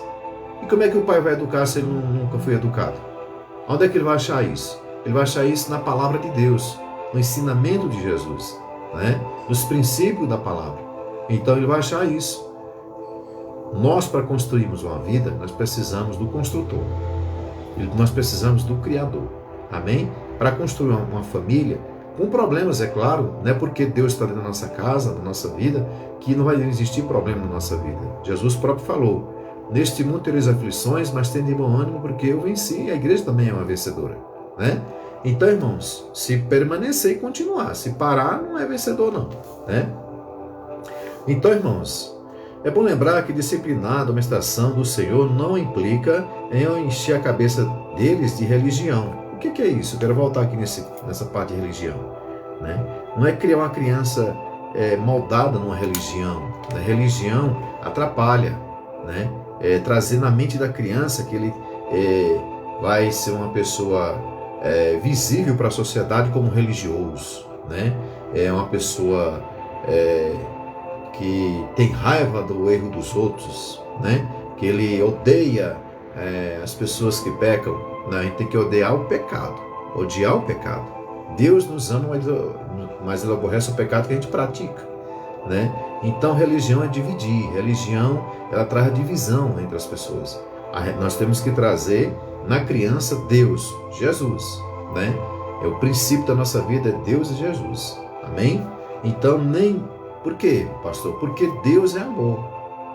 A: E como é que o pai vai educar se ele nunca foi educado? Onde é que ele vai achar isso? Ele vai achar isso na palavra de Deus, no ensinamento de Jesus, né? Nos princípios da palavra. Então ele vai achar isso. Nós, para construirmos uma vida, nós precisamos do construtor. Nós precisamos do Criador. Amém? Para construir uma família, com problemas, é claro, não é porque Deus está dentro da nossa casa, da nossa vida, que não vai existir problema na nossa vida. Jesus próprio falou: neste mundo tereis aflições, mas tende bom ânimo, porque eu venci. A igreja também é uma vencedora, né? Então, irmãos, se permanecer e continuar, se parar, não é vencedor não, né? Então, irmãos, é bom lembrar que disciplinar a domesticação do Senhor não implica em encher a cabeça deles de religião. O que é isso? Eu quero voltar aqui nessa parte de religião, né? Não é criar uma criança moldada numa religião. A religião atrapalha, né? Trazer na mente da criança que ele vai ser uma pessoa visível para a sociedade como religioso, né? É uma pessoa que tem raiva do erro dos outros, né? Que ele odeia as pessoas que pecam. Não, a gente tem que odiar o pecado. Deus nos ama, mas ele aborrece o pecado que a gente pratica, né? Então religião é dividir. Religião, ela traz a divisão entre as pessoas. Nós temos que trazer na criança Deus, Jesus, né? É o princípio da nossa vida, é Deus e Jesus. Amém? Então por quê, pastor? Porque Deus é amor.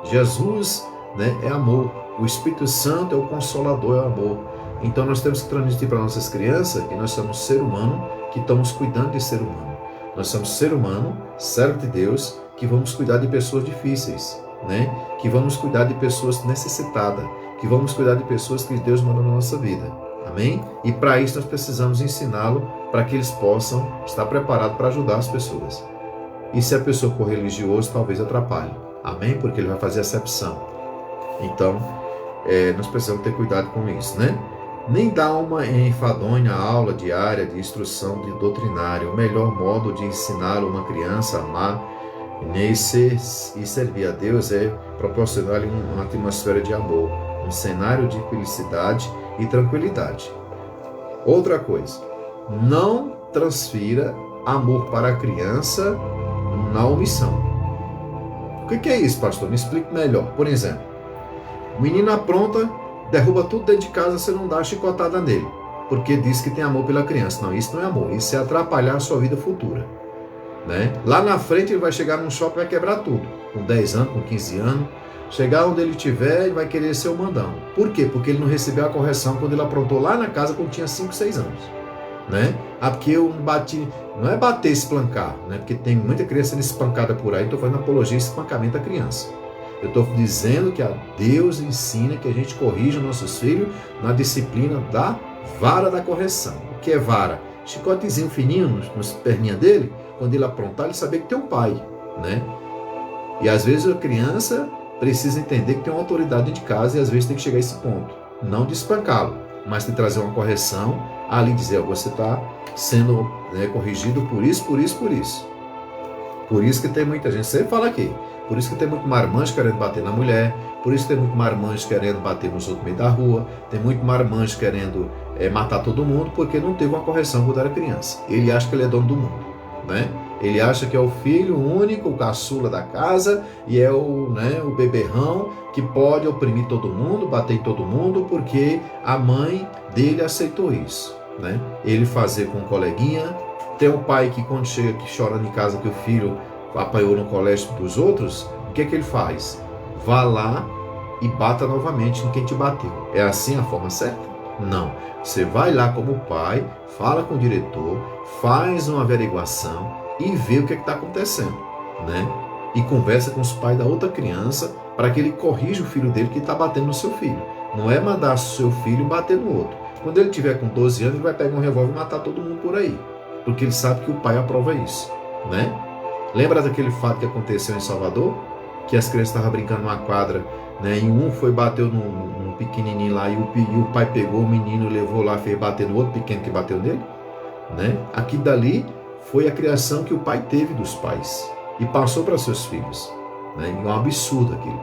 A: Jesus, né, é amor. O Espírito Santo é o Consolador, é o amor. Então nós temos que transmitir para nossas crianças que nós somos ser humano, que estamos cuidando de ser humano. Nós somos ser humano, servo de Deus, que vamos cuidar de pessoas difíceis, né? Que vamos cuidar de pessoas necessitadas, que vamos cuidar de pessoas que Deus mandou na nossa vida. Amém? E para isso nós precisamos ensiná-lo para que eles possam estar preparados para ajudar as pessoas. E se a pessoa for religioso, talvez atrapalhe. Amém? Porque ele vai fazer acepção. Então, nós precisamos ter cuidado com isso, né? Nem dá uma enfadonha aula diária de instrução de doutrinária. O melhor modo de ensinar uma criança a amar e servir a Deus é proporcionar-lhe uma atmosfera de amor, um cenário de felicidade e tranquilidade. Outra coisa, não transfira amor para a criança na omissão. que é isso, pastor? Me explique melhor. Por exemplo, o menino apronta, derruba tudo dentro de casa, você não dá a chicotada nele, porque diz que tem amor pela criança. Não, isso não é amor, isso é atrapalhar a sua vida futura, né? Lá na frente ele vai chegar num shopping e vai quebrar tudo, com 10 anos, com 15 anos, chegar onde ele estiver e vai querer ser o mandão. Por quê? Porque ele não recebeu a correção quando ele aprontou lá na casa quando tinha 5, 6 anos, né? Porque eu bati, não é bater, espancar, né? Porque tem muita criança sendo espancada por aí, estou fazendo apologia e espancamento da criança. Eu estou dizendo que a Deus ensina que a gente corrija nossos filhos na disciplina da vara da correção. O que é vara? Chicotezinho fininho nos perninhas dele, quando ele aprontar, ele saber que tem um pai, né? E às vezes a criança precisa entender que tem uma autoridade dentro de casa e às vezes tem que chegar a esse ponto. Não de espancá-lo, mas de trazer uma correção, ali dizer, você está sendo, né, corrigido por isso, por isso, por isso. Por isso que tem muita gente, sempre fala aqui, por isso que tem muito marmanjo querendo bater na mulher, por isso que tem muito marmanjo querendo bater nos outros no meio da rua, tem muito marmanjo querendo matar todo mundo, porque não teve uma correção quando era criança. Ele acha que ele é dono do mundo, né? Ele acha que é o filho único, o caçula da casa, e é o beberrão que pode oprimir todo mundo, bater em todo mundo, porque a mãe dele aceitou isso, né? Ele fazer com um coleguinha. Tem um pai que quando chega, que chora em casa que o filho apanhou no colégio dos outros, o que é que ele faz? Vá lá e bata novamente em quem te bateu. É assim a forma certa? Não. Você vai lá como pai, fala com o diretor, faz uma averiguação e vê o que está acontecendo, né? E conversa com os pais da outra criança para que ele corrija o filho dele que está batendo no seu filho. Não é mandar o seu filho bater no outro. Quando ele tiver com 12 anos, ele vai pegar um revólver e matar todo mundo por aí, porque ele sabe que o pai aprova isso, né? Lembra daquele fato que aconteceu em Salvador? Que as crianças estavam brincando numa quadra, né? E um foi bateu num pequenininho lá e o pai pegou o menino, levou lá, fez bater no outro pequeno que bateu nele, né? Aqui dali foi a criação que o pai teve dos pais e passou para seus filhos, né? E é um absurdo aquilo,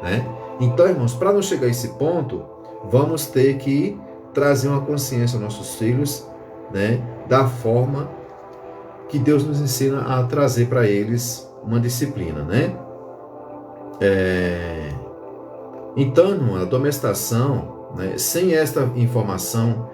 A: né? Então, irmãos, para não chegar a esse ponto, vamos ter que trazer uma consciência aos nossos filhos, né? Da forma que Deus nos ensina a trazer para eles uma disciplina, né? Então, a domesticação, né? Sem esta informação,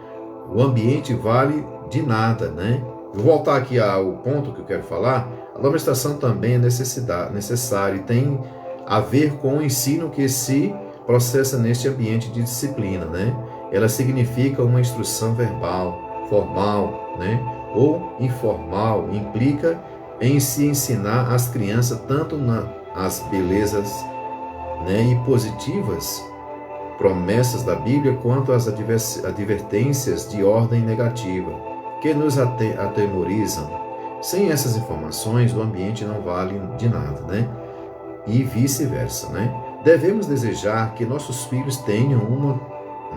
A: o ambiente vale de nada, né? Vou voltar aqui ao ponto que eu quero falar. A domesticação também é necessária e tem a ver com o ensino que se processa neste ambiente de disciplina, né? Ela significa uma instrução verbal, formal, né? Ou informal, implica em se ensinar às crianças tanto as belezas, né, e positivas promessas da Bíblia quanto as advertências de ordem negativa que nos atemorizam. Sem essas informações, o ambiente não vale de nada, né? E vice-versa, né? Devemos desejar que nossos filhos tenham uma,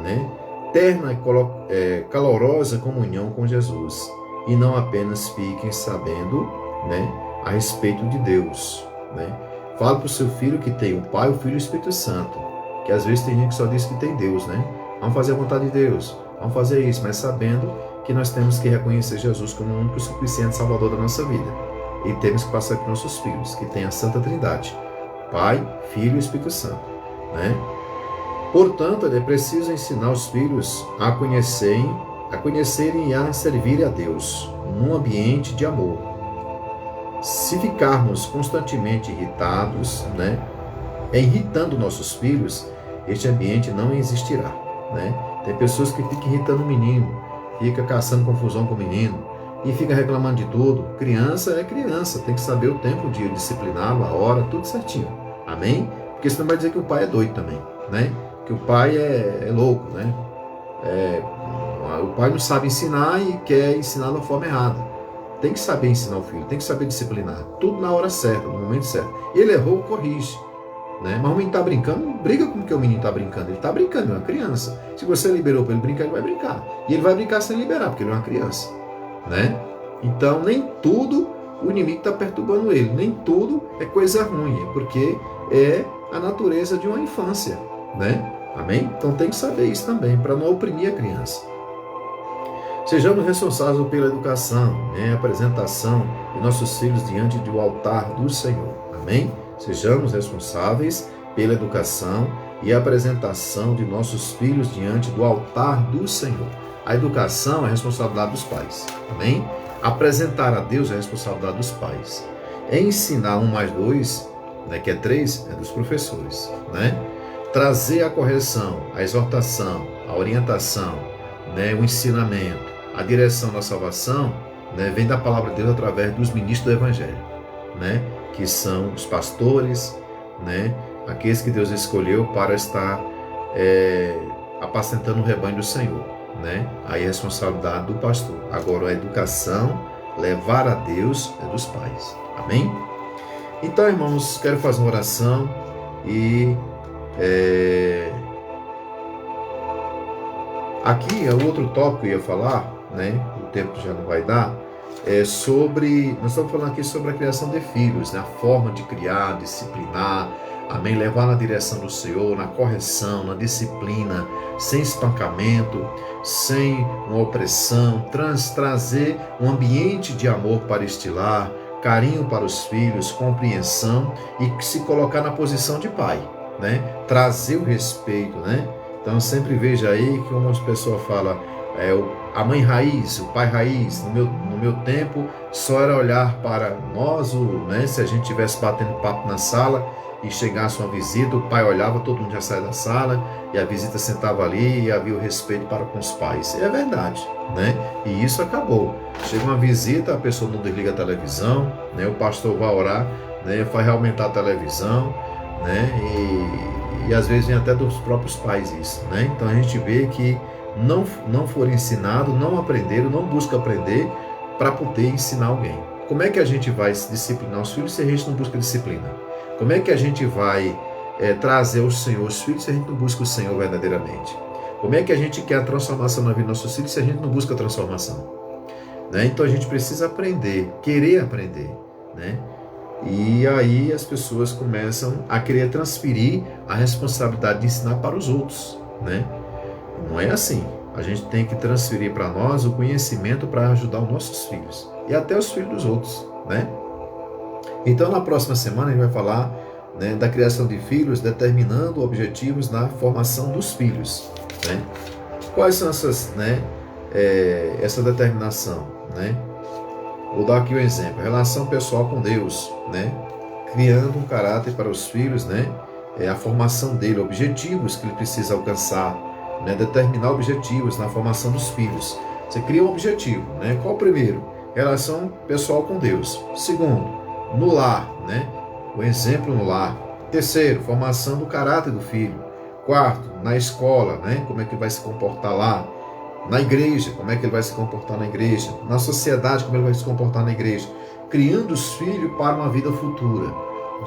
A: né, terna e calorosa comunhão com Jesus e não apenas fiquem sabendo, né, a respeito de Deus, né? Fala para o seu filho que tem o Pai, o Filho e o Espírito Santo, que às vezes tem gente que só diz que tem Deus, né? Vamos fazer a vontade de Deus, vamos fazer isso, mas sabendo que nós temos que reconhecer Jesus como o único e suficiente Salvador da nossa vida. E temos que passar para nossos filhos, que tem a Santa Trindade, Pai, Filho e Espírito Santo, né? Portanto, é preciso ensinar os filhos a conhecerem e a servirem a Deus num ambiente de amor. Se ficarmos constantemente irritados, né, irritando nossos filhos, este ambiente não existirá, né? Tem pessoas que ficam irritando o menino, fica caçando confusão com o menino e fica reclamando de tudo. Criança é criança, tem que saber o tempo de discipliná-lo, a hora, tudo certinho. Amém? Porque senão vai dizer que o pai é doido também, né? Que o pai é louco, né? O pai não sabe ensinar e quer ensinar da forma errada. Tem que saber ensinar o filho, tem que saber disciplinar. Tudo na hora certa, no momento certo. Ele errou, corrige, né? Mas o menino está brincando, não briga com o que o menino está brincando. Ele está brincando, ele é uma criança. Se você liberou para ele brincar, ele vai brincar. E ele vai brincar sem liberar, porque ele é uma criança, né? Então, nem tudo o inimigo está perturbando ele. Nem tudo é coisa ruim, porque é a natureza de uma infância, né? Amém? Então tem que saber isso também, para não oprimir a criança. Sejamos responsáveis pela educação, né, apresentação de nossos filhos diante do altar do Senhor. Amém? Sejamos responsáveis pela educação e apresentação de nossos filhos diante do altar do Senhor. A educação é a responsabilidade dos pais. Amém? Apresentar a Deus é a responsabilidade dos pais. Ensinar 1 mais 2, né, que é 3, é dos professores. Né? Trazer a correção, a exortação, a orientação, né, o ensinamento, a direção da salvação, né, vem da palavra de Deus através dos ministros do Evangelho, né, que são os pastores, né, aqueles que Deus escolheu para estar apacentando o rebanho do Senhor. Né? Aí a responsabilidade do pastor. Agora a educação, levar a Deus, é dos pais. Amém? Então, irmãos, quero fazer uma oração e aqui é o outro tópico que eu ia falar, né? O tempo já não vai dar. Nós estamos falando aqui sobre a criação de filhos, né? A forma de criar, disciplinar, amém? Levar na direção do Senhor, na correção, na disciplina, sem espancamento, sem uma opressão, trazer um ambiente de amor para estilar, carinho para os filhos, compreensão e se colocar na posição de pai, né? Trazer o respeito, né? Então sempre veja aí que uma pessoa fala, a mãe raiz, o pai raiz, no meu tempo só era olhar para nós, né? Se a gente estivesse batendo papo na sala e chegasse uma visita, o pai olhava, todo mundo já saía da sala e a visita sentava ali e havia o respeito para com os pais. É verdade, né? E isso acabou. Chega uma visita, a pessoa não desliga a televisão, né? O pastor vai orar, né? Vai aumentar a televisão, né? E às vezes vem até dos próprios pais isso, né? Então a gente vê que não foram ensinados, não aprenderam, não buscam aprender para poder ensinar alguém. Como é que a gente vai disciplinar os filhos se a gente não busca disciplina? Como é que a gente vai trazer o Senhor aos filhos se a gente não busca o Senhor verdadeiramente? Como é que a gente quer a transformação na vida dos nossos filhos se a gente não busca a transformação? Né? Então a gente precisa aprender, querer aprender. Né? E aí as pessoas começam a querer transferir a responsabilidade de ensinar para os outros. Né? Não é assim. A gente tem que transferir para nós o conhecimento para ajudar os nossos filhos e até os filhos dos outros. Né? Então, na próxima semana, a gente vai falar, né, da criação de filhos, determinando objetivos na formação dos filhos. Né? Quais são essa determinação? Né? Vou dar aqui um exemplo. Relação pessoal com Deus. Né? Criando um caráter para os filhos, né? A formação dele, objetivos que ele precisa alcançar. Né? Determinar objetivos na formação dos filhos. Você cria um objetivo. Né? Qual o primeiro? Relação pessoal com Deus. Segundo, no lar, né? O exemplo no lar. Terceiro, formação do caráter do filho. Quarto, na escola, né? Como é que ele vai se comportar lá? Na igreja, como é que ele vai se comportar na igreja? Na sociedade, como ele vai se comportar na igreja? Criando os filhos para uma vida futura.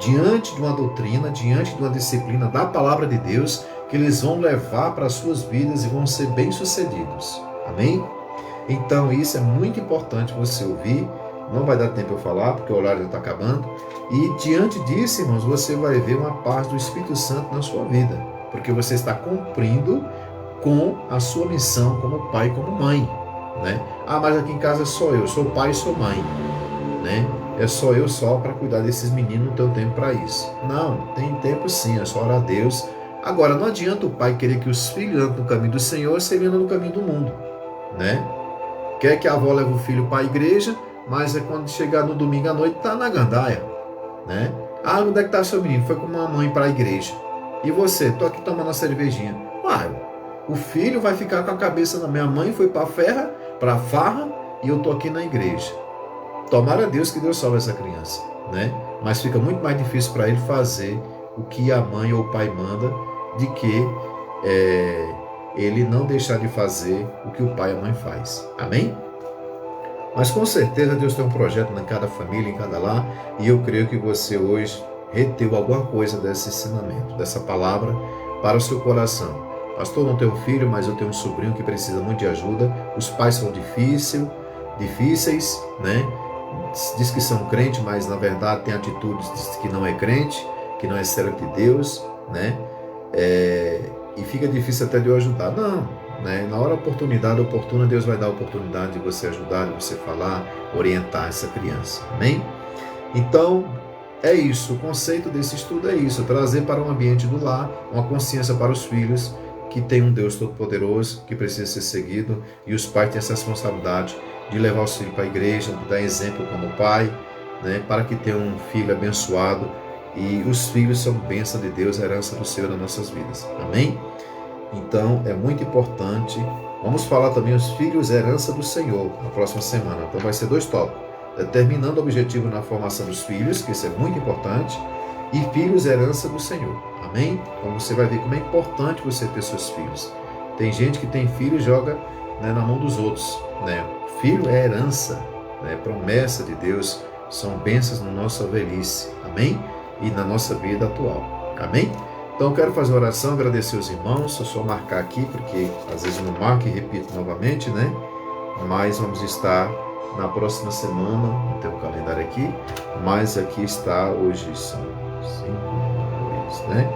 A: Diante de uma doutrina, diante de uma disciplina da palavra de Deus, que eles vão levar para as suas vidas e vão ser bem-sucedidos. Amém? Então, isso é muito importante você ouvir. Não vai dar tempo eu falar, porque o horário já está acabando. E diante disso, irmãos, você vai ver uma paz do Espírito Santo na sua vida. Porque você está cumprindo com a sua missão como pai e como mãe. Né? Ah, mas aqui em casa sou eu, sou pai e sou mãe. Né? É só eu para cuidar desses meninos, não tenho tempo para isso. Não, tem tempo sim, é só orar a Deus. Agora, não adianta o pai querer que os filhos andem no caminho do Senhor se ele anda no caminho do mundo. Né? Quer que a avó leve o filho para a igreja, mas é quando chegar no domingo à noite, está na gandaia. Né? Ah, onde é que está seu menino? Foi com a mãe para a igreja. E você? Estou aqui tomando uma cervejinha. O filho vai ficar com a cabeça na minha mãe, foi para a farra, e eu estou aqui na igreja. Tomara a Deus que Deus salve essa criança. Né? Mas fica muito mais difícil para ele fazer o que a mãe ou o pai manda, de que ele não deixar de fazer o que o pai e a mãe faz. Amém? Mas com certeza Deus tem um projeto em cada família, em cada lar, e eu creio que você hoje reteu alguma coisa desse ensinamento, dessa palavra para o seu coração. Pastor, não tenho filho, mas eu tenho um sobrinho que precisa muito de ajuda. Os pais são difíceis, né? Diz que são crentes, mas na verdade tem atitudes que não é crente, que não é servo de Deus, né? E fica difícil até de eu ajudar. Não, né? Na hora oportunidade oportuna, Deus vai dar a oportunidade de você ajudar, de você falar, orientar essa criança. Amém? Então, é isso, o conceito desse estudo é isso, trazer para o ambiente do lar uma consciência para os filhos que tem um Deus Todo-Poderoso, que precisa ser seguido, e os pais têm essa responsabilidade de levar os filhos para a igreja, de dar exemplo como pai, né, para que tenham um filho abençoado, e os filhos são bênção de Deus, a herança do Senhor nas nossas vidas. Amém? Então, é muito importante. Vamos falar também os filhos, herança do Senhor, na próxima semana. Então, vai ser 2 tópicos. Determinando o objetivo na formação dos filhos, que isso é muito importante, e filhos, herança do Senhor. Amém? Então, você vai ver como é importante você ter seus filhos. Tem gente que tem filho e joga, né, na mão dos outros. Né? Filho é herança, né, promessa de Deus, são bênçãos na nossa velhice. Amém? E na nossa vida atual. Amém? Então eu quero fazer uma oração, agradecer os irmãos, só marcar aqui, porque às vezes eu não marco e repito novamente, né? Mas vamos estar na próxima semana, não tem o calendário aqui, mas aqui está, hoje são 5 dias, né?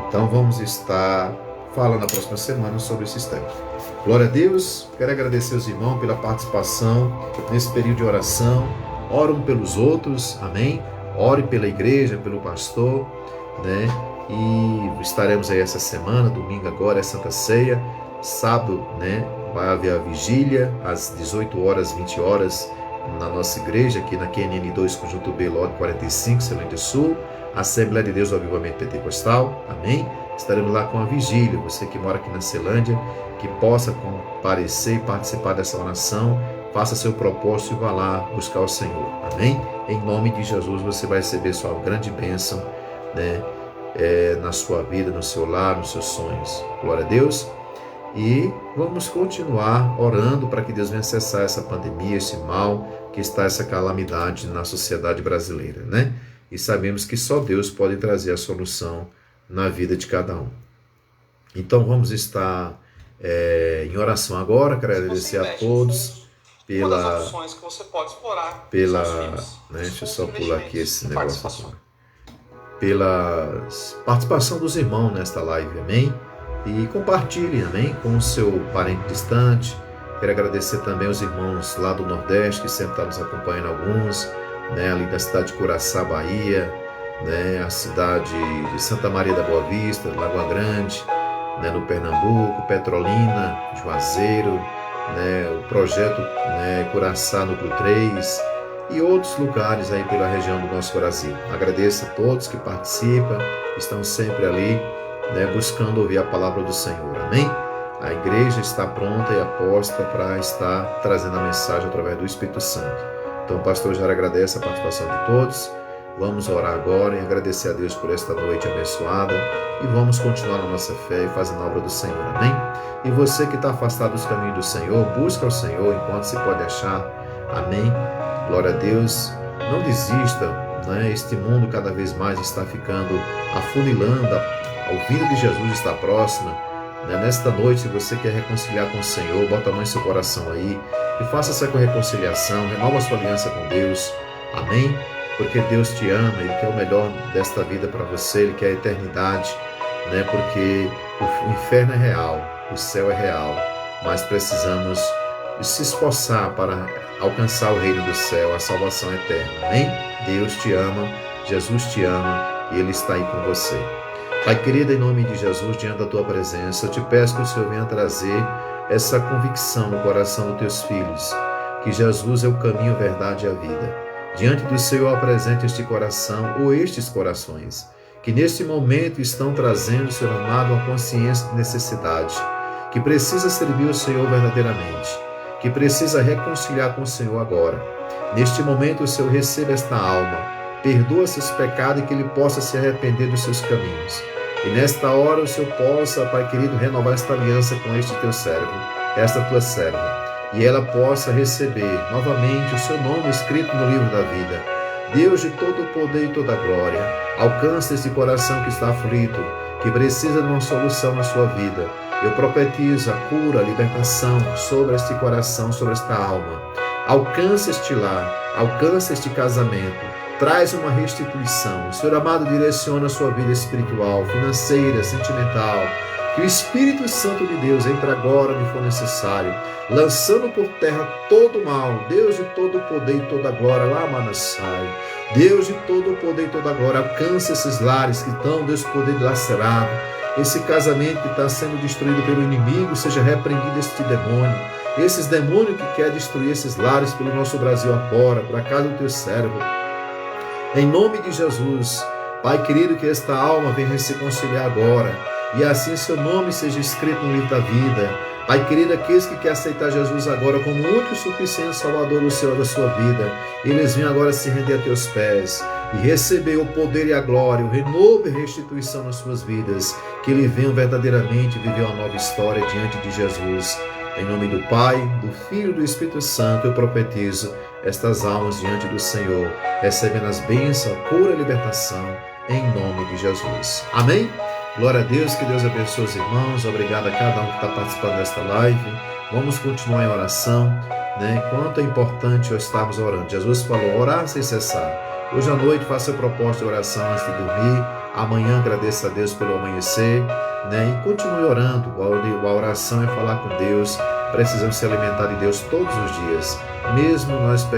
A: Então vamos estar falando na próxima semana sobre esses temas. Glória a Deus, quero agradecer os irmãos pela participação nesse período de oração, oram pelos outros, amém? Ore pela igreja, pelo pastor, né? E estaremos aí essa semana, domingo agora é Santa Ceia, sábado, né? Vai haver a vigília às 18 horas, 20 horas na nossa igreja, aqui na QNN 2, Conjunto B, lote 45, Ceilândia Sul, Assembleia de Deus do Avivamento Pentecostal, amém? Estaremos lá com a vigília, você que mora aqui na Ceilândia, que possa comparecer e participar dessa oração, faça seu propósito e vá lá buscar o Senhor, amém? Em nome de Jesus você vai receber sua grande bênção, né? Na sua vida, no seu lar, nos seus sonhos. Glória a Deus. E vamos continuar orando para que Deus venha cessar essa pandemia, esse mal, que está essa calamidade na sociedade brasileira, né? E sabemos que só Deus pode trazer a solução na vida de cada um. Então vamos estar em oração agora. Quero agradecer a todos pela,
B: opções que você pode explorar,
A: né, deixa eu só pular aqui esse negócio aqui, pela participação dos irmãos nesta live, amém? E compartilhem, amém, com o seu parente distante. Quero agradecer também aos irmãos lá do Nordeste, que sempre estão nos acompanhando, alguns, né, ali da cidade de Curaçá, Bahia, né, a cidade de Santa Maria da Boa Vista, Lagoa Grande, né, no Pernambuco, Petrolina, Juazeiro, né, o projeto, né, Curaçá Núcleo 3 e outros lugares aí pela região do nosso Brasil. Agradeço a todos que participam, estão sempre ali, né, buscando ouvir a palavra do Senhor, amém? A igreja está pronta e aposta para estar trazendo a mensagem através do Espírito Santo. Então o pastor já agradece a participação de todos. Vamos orar agora e agradecer a Deus por esta noite abençoada e vamos continuar na nossa fé e fazendo a obra do Senhor, amém? E você que está afastado dos caminhos do Senhor, busca o Senhor enquanto se pode achar, amém? Glória a Deus, não desista, né? Este mundo cada vez mais está ficando afunilando, a vinda de Jesus está próxima, né? Nesta noite, se você quer reconciliar com o Senhor, bota a mão em seu coração aí e faça essa reconciliação, renova a sua aliança com Deus, amém? Porque Deus te ama, Ele quer o melhor desta vida para você, Ele quer a eternidade, né? Porque o inferno é real, o céu é real, mas precisamos se esforçar para alcançar o reino do céu, a salvação eterna, amém? Deus te ama, Jesus te ama e Ele está aí com você. Pai querido, em nome de Jesus, diante da Tua presença, eu te peço que o Senhor venha trazer essa convicção no coração dos Teus filhos, que Jesus é o caminho, a verdade e a vida. Diante do Senhor, apresente este coração ou estes corações, que neste momento estão trazendo, Senhor amado, uma consciência de necessidade, que precisa servir o Senhor verdadeiramente, que precisa reconciliar com o Senhor agora. Neste momento, o Senhor receba esta alma, perdoa seus pecados e que ele possa se arrepender dos seus caminhos. E nesta hora o Senhor possa, Pai querido, renovar esta aliança com este teu servo, esta tua serva, e ela possa receber novamente o seu nome escrito no livro da vida. Deus de todo o poder e toda a glória, alcance esse coração que está aflito, que precisa de uma solução na sua vida. Eu profetizo a cura, a libertação sobre este coração, sobre esta alma. Alcance este lar, alcance este casamento, traz uma restituição. Senhor amado, direciona a sua vida espiritual, financeira, sentimental. Que o Espírito Santo de Deus entre agora onde for necessário, lançando por terra todo o mal. Deus de todo o poder e toda a glória, lá Manassai. Deus de todo o poder e toda a glória, alcança esses lares que estão, Deus, poder dilacerado. Esse casamento que está sendo destruído pelo inimigo, seja repreendido este demônio. Esses demônios que querem destruir esses lares pelo nosso Brasil afora, por a casa do teu servo. Em nome de Jesus, Pai querido, que esta alma venha se reconciliar agora, e assim seu nome seja escrito no livro da vida. Pai querido, aqueles que querem aceitar Jesus agora como o único e suficiente Salvador do Senhor da sua vida, eles venham agora se render a teus pés e receber o poder e a glória, o renovo e a restituição nas suas vidas, que eles venham verdadeiramente viver uma nova história diante de Jesus. Em nome do Pai, do Filho e do Espírito Santo, eu profetizo estas almas diante do Senhor, recebendo as bênçãos, a cura e a libertação, em nome de Jesus. Amém? Glória a Deus, que Deus abençoe os irmãos. Obrigado a cada um que está participando desta live. Vamos continuar em oração, né? Quanto é importante estarmos orando. Jesus falou, orar sem cessar. Hoje à noite faça a proposta de oração antes de dormir. Amanhã agradeça a Deus pelo amanhecer, né? E continue orando. A oração é falar com Deus. Precisamos se alimentar de Deus todos os dias. Mesmo nós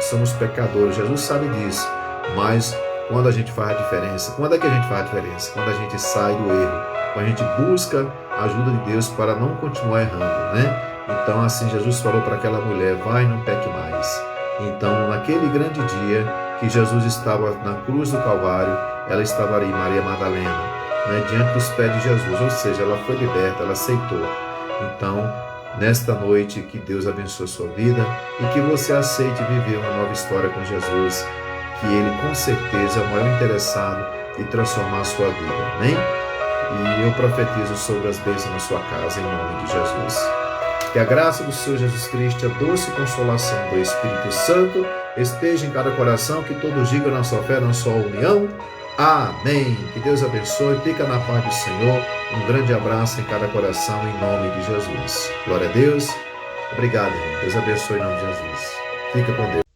A: somos pecadores, Jesus sabe disso. Mas quando a gente faz a diferença, quando é que a gente faz a diferença? Quando a gente sai do erro, quando a gente busca a ajuda de Deus para não continuar errando, né? Então assim Jesus falou para aquela mulher, vai, não peque mais. Então naquele grande dia que Jesus estava na cruz do Calvário, ela estava ali, Maria Madalena, né, diante dos pés de Jesus, ou seja, ela foi liberta, ela aceitou. Então, nesta noite, que Deus abençoe a sua vida e que você aceite viver uma nova história com Jesus, que Ele com certeza é o maior interessado em transformar a sua vida, amém? E eu profetizo sobre as bênçãos na sua casa, em nome de Jesus. Que a graça do Senhor Jesus Cristo, a doce consolação do Espírito Santo, esteja em cada coração, que todos digam na sua fé, na sua união. Amém. Que Deus abençoe, fica na paz do Senhor. Um grande abraço em cada coração, em nome de Jesus. Glória a Deus. Obrigado, irmão. Deus abençoe em nome de Jesus. Fica com Deus.